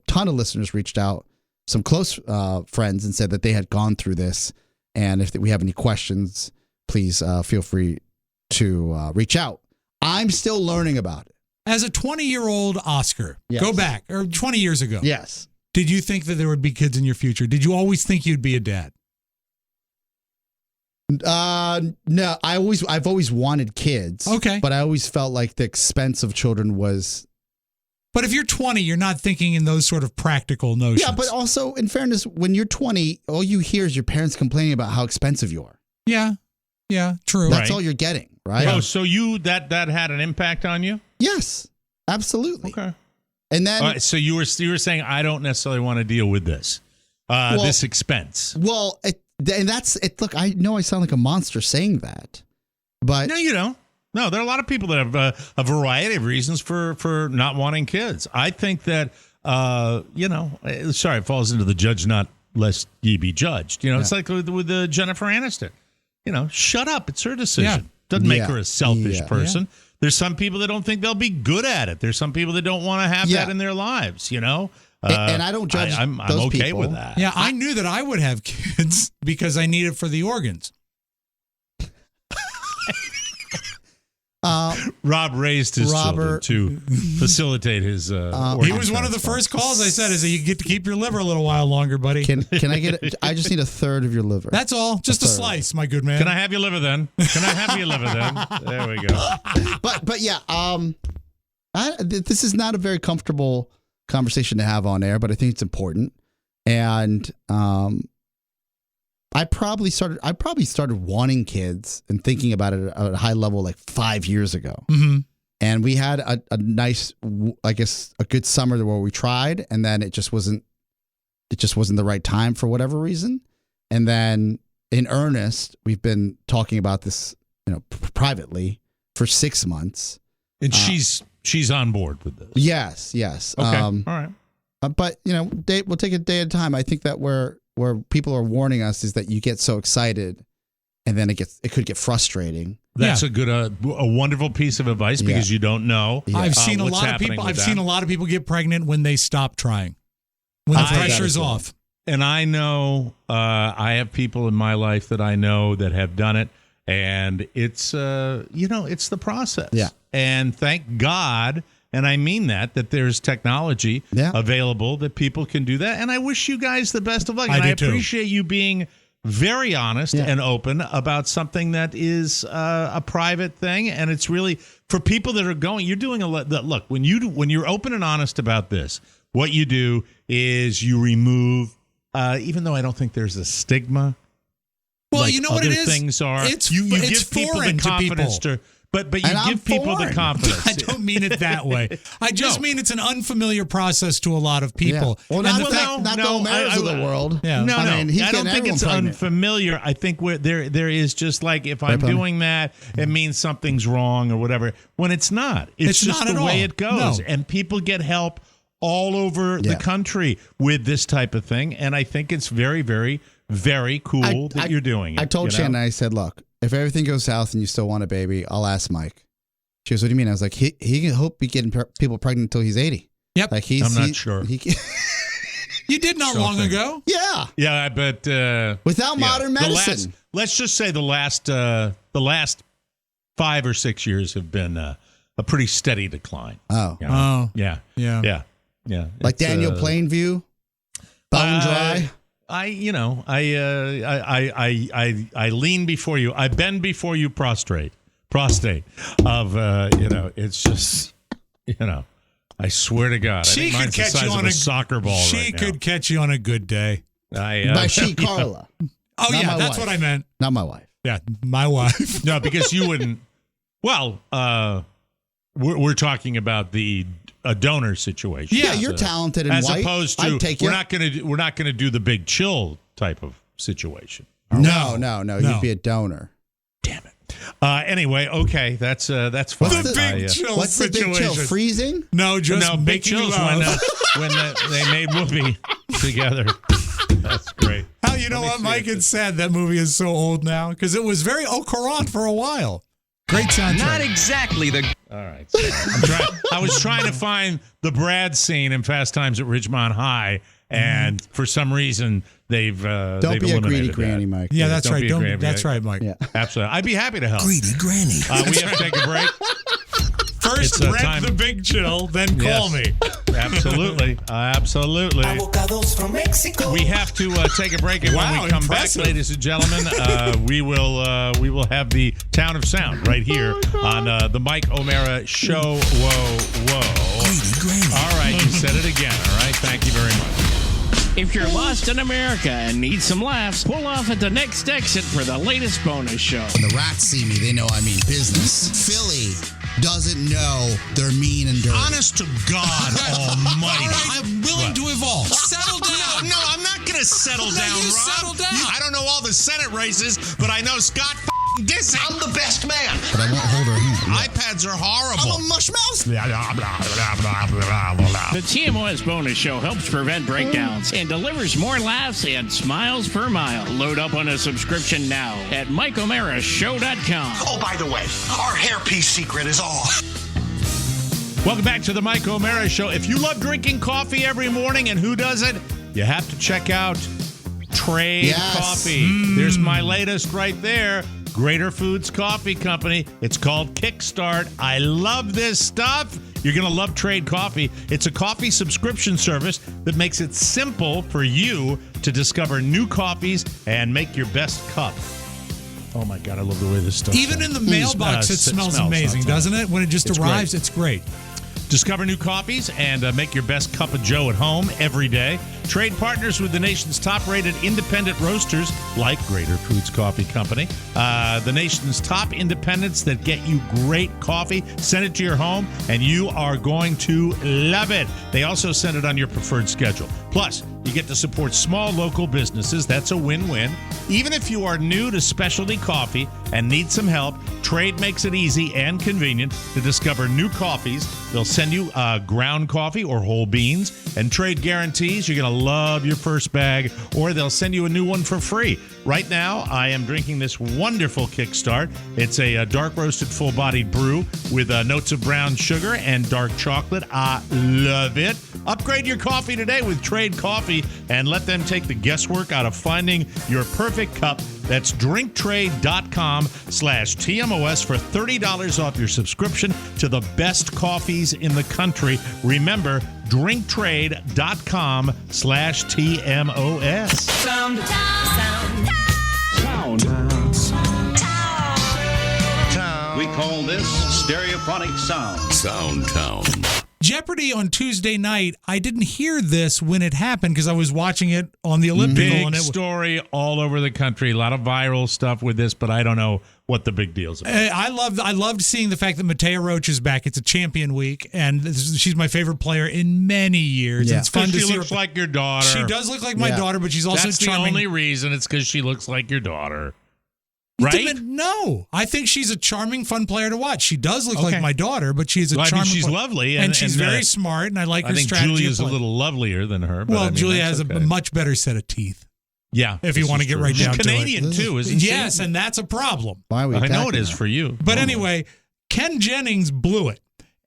ton of listeners reached out, some close friends, and said that they had gone through this. And if we have any questions, please feel free to reach out. I'm still learning about it. As a 20-year-old Oscar, Yes. go back, or 20 years ago. Yes. Did you think that there would be kids in your future? Did you always think you'd be a dad? No, I've always wanted kids. Okay. But I always felt like the expense of children was. But if you're 20, you're not thinking in those sort of practical notions. Yeah, but also, in fairness, when you're 20, all you hear is your parents complaining about how expensive you are. Yeah, true. That's all you're getting, right? Oh, so that had an impact on you? Yes, absolutely. Okay. And then, so you were saying I don't necessarily want to deal with this, this expense. Well, and that's it. Look, I know I sound like a monster saying that, but no, you don't. No, there are a lot of people that have a variety of reasons for not wanting kids. I think that it falls into the judge not lest ye be judged. It's like with Jennifer Aniston. Shut up. It's her decision. Yeah. Doesn't make her a selfish person. Yeah. There's some people that don't think they'll be good at it. There's some people that don't want to have that in their lives, And I don't judge I'm those okay people. with that. Yeah, I knew that I would have kids because I need it for the organs. Rob raised his children to facilitate his. He was one of the first calls I said, is that you get to keep your liver a little while longer, buddy. Can I get? I just need a third of your liver. That's all. Just a slice, my good man. Can I have your liver then? There we go. But yeah, this is not a very comfortable conversation to have on air, but I think it's important. And I probably started wanting kids and thinking about it at a high level like 5 years ago. Mm-hmm. And we had a nice, I guess, a good summer where we tried, and then it just wasn't the right time for whatever reason. And then in earnest, we've been talking about this, privately for 6 months. And she's on board with this. Yes. Okay. All right. But we'll take it a day at a time. I think that where people are warning us is that you get so excited, and then it could get frustrating. That's a good, a wonderful piece of advice because you don't know. Yeah. I've seen a lot of people. I've seen a lot of people get pregnant when they stop trying, when the pressure's off. And I know I have people in my life that I know that have done it, and it's it's the process. Yeah. And thank God. And I mean that there's technology available that people can do that. And I wish you guys the best of luck. And I appreciate you being very honest and open about something that is a private thing. And it's really for people that are going, you're doing look, when you're open and honest about this, what you do is you remove, even though I don't think there's a stigma. Well, like you know what it is? Things are. It's you it's give people foreign the confidence to people. But you give people the confidence. I don't mean it that way. I just mean it's an unfamiliar process to a lot of people. Yeah. Well, not the Omeras of the world. Yeah. No, I don't think it's unfamiliar. I think there is just like if I'm doing that, it means something's wrong or whatever. When it's not. It's just not the way it goes. No. And people get help all over the country with this type of thing. And I think it's very, very, very cool that you're doing it. I told Shannon, I said, look, if everything goes south and you still want a baby, I'll ask Mike. She goes, what do you mean? I was like, he can hope be getting people pregnant until he's 80. Yep. Like I'm not sure. You did not long ago. Yeah. Yeah, but without modern medicine. Let's just say the last 5 or 6 years have been a pretty steady decline. Oh. Yeah. Like Daniel Plainview, bone dry. I lean before you. I bend before you prostate of, it's just, I swear to God. She could catch you on a soccer ball. She could catch you on a good day. By she, Carla. Oh, Not yeah, that's wife. what I meant. Not my wife. Yeah, my wife. No, because you wouldn't. Well, we're talking about a donor situation. Yeah, you're talented and as white. Opposed to we're not going to do the big chill type of situation. No. You'd be a donor. Damn it. Anyway, okay, that's fine. What's the big chill What's situation? the big chill? Freezing? No, just big chills when they made Whoopi together. That's great. Hell, you know what Mike had said? That movie is so old now because it was very au courant for a while. Great soundtrack. Not exactly the. All right. I was trying to find the Brad scene in Fast Times at Ridgemont High, and for some reason they've Don't they've be a greedy eliminated granny, that. Mike. Yeah, that's right. That's right, Mike. Yeah. Absolutely. I'd be happy to help. Greedy granny. We have to take a break. First, rent the big chill, then call me. Absolutely. Avocados from Mexico. We have to take a break, and when we come impressive. back, ladies and gentlemen, we will have the Town of Sound right here on the Mike O'Mara Show. Whoa. Greedy granny. All right, you said it again. All right, thank you very much. If you're lost in America and need some laughs, pull off at the next exit for the latest bonus show. When the rats see me, they know I mean business. Philly doesn't know they're mean and dirty. Honest to God almighty. I'm willing to evolve. Settle down. No, I'm not going to settle down, you Rob. settle down. I don't know all the Senate races, but I know Scott Disick. I'm the best man. But I won't hold her hand. iPads are horrible. I'm a mush mouth. The TMOS bonus show helps prevent breakdowns and delivers more laughs and smiles per mile. Load up on a subscription now at MikeO'MaraShow.com. Oh, by the way, our hairpiece secret is off. Welcome back to the Mike O'Mara Show. If you love drinking coffee every morning, and who doesn't, you have to check out Trade Coffee. There's my latest right there. Greater Foods Coffee Company. It's called Kickstart. I love this stuff. You're going to love Trade Coffee. It's a coffee subscription service that makes it simple for you to discover new coffees and make your best cup. Oh, my God. I love the way this stuff Even in the mailbox, it smells amazing, doesn't it? When it just arrives, it's great. Discover new coffees and make your best cup of joe at home every day. Trade partners with the nation's top-rated independent roasters like Greater Foods Coffee Company. The nation's top independents that get you great coffee. Send it to your home, and you are going to love it. They also send it on your preferred schedule. Plus, you get to support small local businesses. That's a win-win. Even if you are new to specialty coffee and need some help, Trade makes it easy and convenient to discover new coffees. They'll send you ground coffee or whole beans, and Trade guarantees you're going to love your first bag, or they'll send you a new one for free. Right now, I am drinking this wonderful Kickstart. It's a dark roasted full-bodied brew with notes of brown sugar and dark chocolate. I love it. Upgrade your coffee today with Trade Coffee and let them take the guesswork out of finding your perfect cup. That's drinktrade.com/TMOS for $30 off your subscription to the best coffees in the country. Remember, drinktrade.com/TMOS. Sound. We call this stereophonic sound. Soundtown. Jeopardy on Tuesday night, I didn't hear this when it happened because I was watching it on the elliptical. Big and story all over the country. A lot of viral stuff with this, but I don't know what the big deal is about. I loved seeing the fact that Matea Roach is back. It's a champion week, and she's my favorite player in many years. Yeah. It's fun to see She looks like your daughter. She does look like my daughter, but she's also That's charming. the only reason. It's because she looks like your daughter. Right? No, I think she's a charming, fun player to watch. She does look like my daughter, but she's a charming. She's lovely, and she's very smart, and I like her strategy. I think Julia's a little lovelier than her. But well, Julia has a much better set of teeth. Yeah, if you want to get right down to it. She's Canadian too, isn't she? Yes, and that's a problem. Why are we I know it is for you. But anyway, Ken Jennings blew it.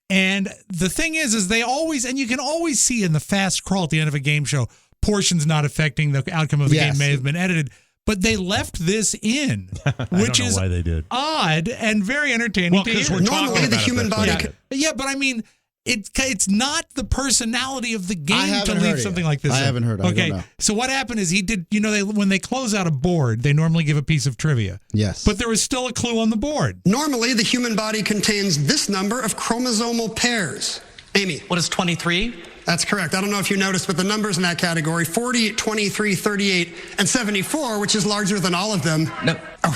And the thing is they always, and you can always see in the fast crawl at the end of a game show, portions not affecting the outcome of the game may have been edited. But they left this in, which is why they did. Odd and very entertaining. Well, because we're normally the human body. Yeah, but I mean, it's not the personality of the game to leave something like this. I haven't heard. I Okay, don't know. so what happened is he did. When they close out a board, they normally give a piece of trivia. Yes, but there was still a clue on the board. Normally, the human body contains this number of chromosomal pairs. Amy, what is 23? That's correct. I don't know if you noticed, but the numbers in that category, 40, 23, 38, and 74, which is larger than all of them. No. Oh,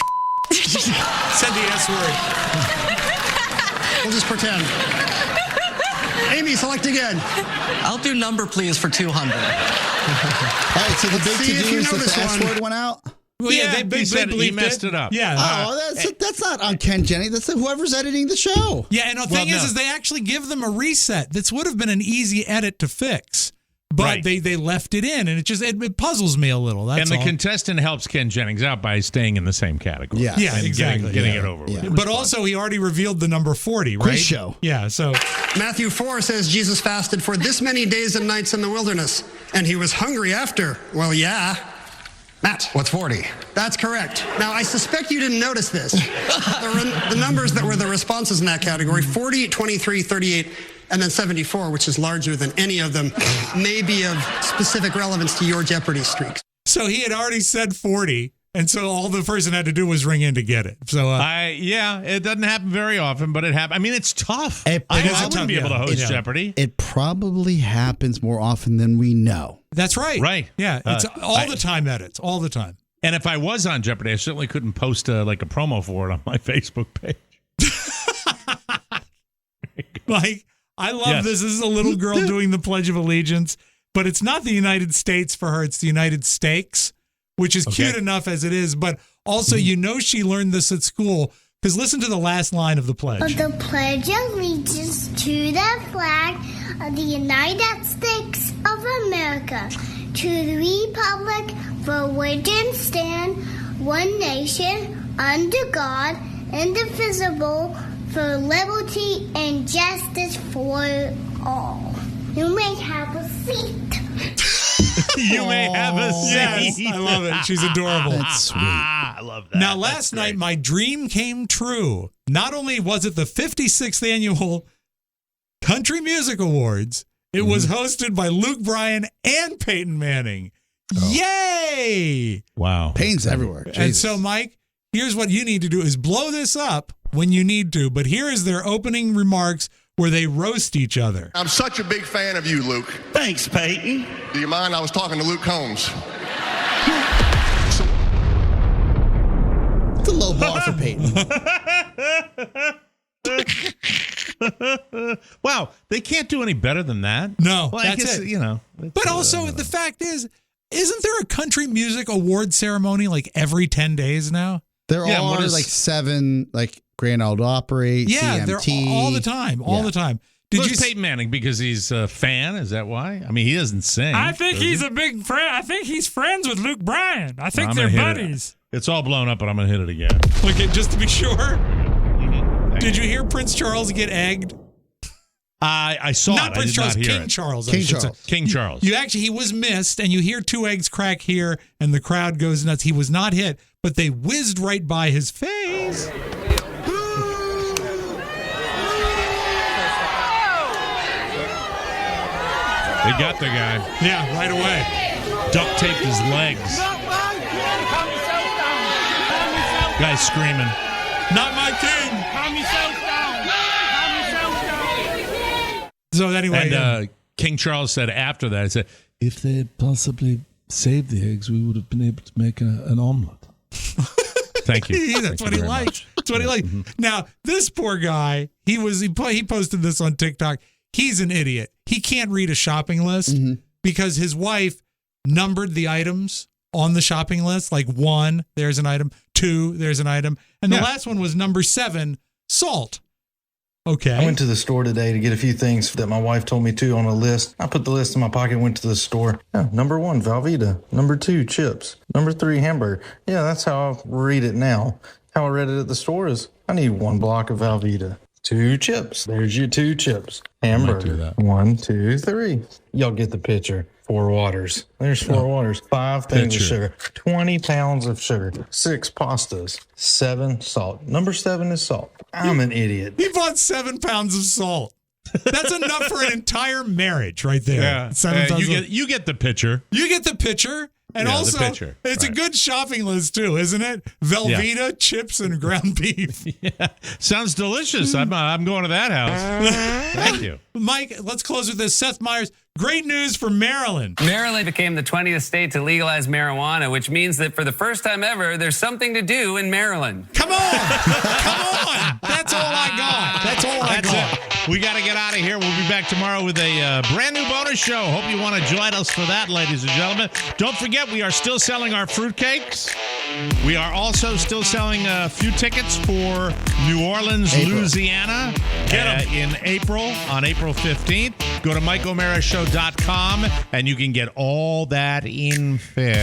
said the S word. We'll just pretend. Amy, select again. I'll do number, please, for 200. All right, so the big to-do is that the S word went out? Well, yeah, they said he messed it up. Yeah. That's not on Ken Jennings. That's whoever's editing the show. Yeah, and the thing is they actually give them a reset. This would have been an easy edit to fix, but they left it in, and it puzzles me a little. That's and the all. contestant helps Ken Jennings out by staying in the same category. Yeah, and exactly. Getting it over with. But also, he already revealed the number 40, right? Quiz show. Yeah, so. Matthew 4 says Jesus fasted for this many days and nights in the wilderness, and he was hungry after. Well, yeah. Matt. What's 40? That's correct. Now, I suspect you didn't notice this. The numbers that were the responses in that category, 40, 23, 38, and then 74, which is larger than any of them, may be of specific relevance to your Jeopardy streaks. So he had already said 40, and so all the person had to do was ring in to get it. So it doesn't happen very often, but it happens. I mean, it's tough. I wouldn't be able to host Jeopardy. It probably happens more often than we know. That's right. Right. Yeah, it's all the time edits, all the time. And if I was on Jeopardy, I certainly couldn't post a promo for it on my Facebook page. Like, I love this. This is a little girl doing the Pledge of Allegiance, but it's not the United States for her. It's the United Stakes, which is cute enough as it is. But also, she learned this at school, because listen to the last line of the pledge. The Pledge of Allegiance to the flag of the United States of America, to the republic for which it stands, one nation, under God, indivisible, for liberty and justice for all. You may have a seat. You may have a seat. Yes, I love it. She's adorable. That's sweet. I love that. Now, last night, my dream came true. Not only was it the 56th annual Country Music Awards, it was hosted by Luke Bryan and Peyton Manning. Oh. Yay! Wow. Peyton's everywhere. Jesus. And so, Mike, here's what you need to do is blow this up when you need to. But here is their opening remarks where they roast each other. I'm such a big fan of you, Luke. Thanks, Peyton. Do you mind? I was talking to Luke Combs. It's a low bar for Peyton. Wow, they can't do any better than that. No, well, that's I guess, it. You know, but also, the fact is, isn't there a country music award ceremony like every 10 days now? There are like 7, like Grand Ole Opry, yeah, CMT. They're all the time, all the time. Did you Peyton Manning because he's a fan? Is that why? I mean, he doesn't sing. I think he's a big friend. I think he's friends with Luke Bryan. I think they're buddies. It's all blown up, but I'm going to hit it again. Okay, just to be sure. Did you hear Prince Charles get egged? I saw not it. Prince Charles, King King Charles. King Charles. You actually, he was missed, and you hear 2 eggs crack here, and the crowd goes nuts. He was not hit, but they whizzed right by his face. They got the guy. Yeah, right away. Duct taped his legs. Guy's screaming. Not my king. So anyway, and King Charles said after that, he said, "If they had possibly saved the eggs, we would have been able to make an omelet." Thank you. That's what he liked. That's what he liked. Now, this poor guy, he posted this on TikTok. He's an idiot. He can't read a shopping list because his wife numbered the items on the shopping list. Like 1, there's an item. 2, there's an item. And the last one was number 7, salt. Okay. I went to the store today to get a few things that my wife told me to on a list. I put the list in my pocket, went to the store. Yeah, number 1, Velveeta. Number 2, chips. Number 3, hamburger. Yeah, that's how I read it now. How I read it at the store is, I need 1 block of Velveeta. 2 chips. There's your 2 chips. Hamburger. 1, 2, 3. Y'all get the picture. 4 waters. There's 4 waters. 5 things of sugar. 20 pounds of sugar. 6 pastas. 7 salt. Number 7 is salt. I'm an idiot. He bought 7 pounds of salt. That's enough for an entire marriage right there. Yeah. 7 pounds You get the picture. You get the picture. And also, it's a good shopping list, too, isn't it? Velveeta, chips, and ground beef. Yeah. Sounds delicious. I'm going to that house. Thank you. Mike, let's close with this. Seth Meyers, great news for Maryland. Maryland became the 20th state to legalize marijuana, which means that for the first time ever, there's something to do in Maryland. Come on. Come on. That's all I got. That's all I got. It. We got to get out of here. We'll be back tomorrow with a brand new bonus show. Hope you want to join us for that, ladies and gentlemen. Don't forget, we are still selling our fruitcakes. We are also still selling a few tickets for New Orleans, Louisiana in April, on April 15th. Go to MikeO'MaraShow.com and you can get all that info.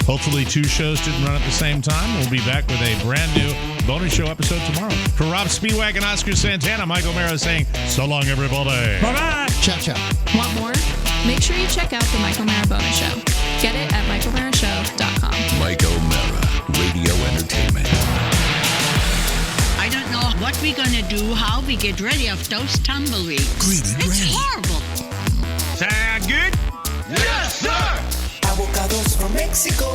Hopefully 2 shows didn't run at the same time. We'll be back with a brand new bonus show episode tomorrow. For Rob Spiewak and Oscar Santana, Mike O'Mara saying, so long, everybody. Bye-bye. Ciao, ciao. Want more? Make sure you check out the Mike O'Mara Bonus Show. Get it at MikeO'MaraShow.com. Mike O'Mara, radio entertainment. I don't know what we're going to do, how we get rid of those tumbleweeds. It's horrible. Sound good? Yes, sir! Avocados from Mexico.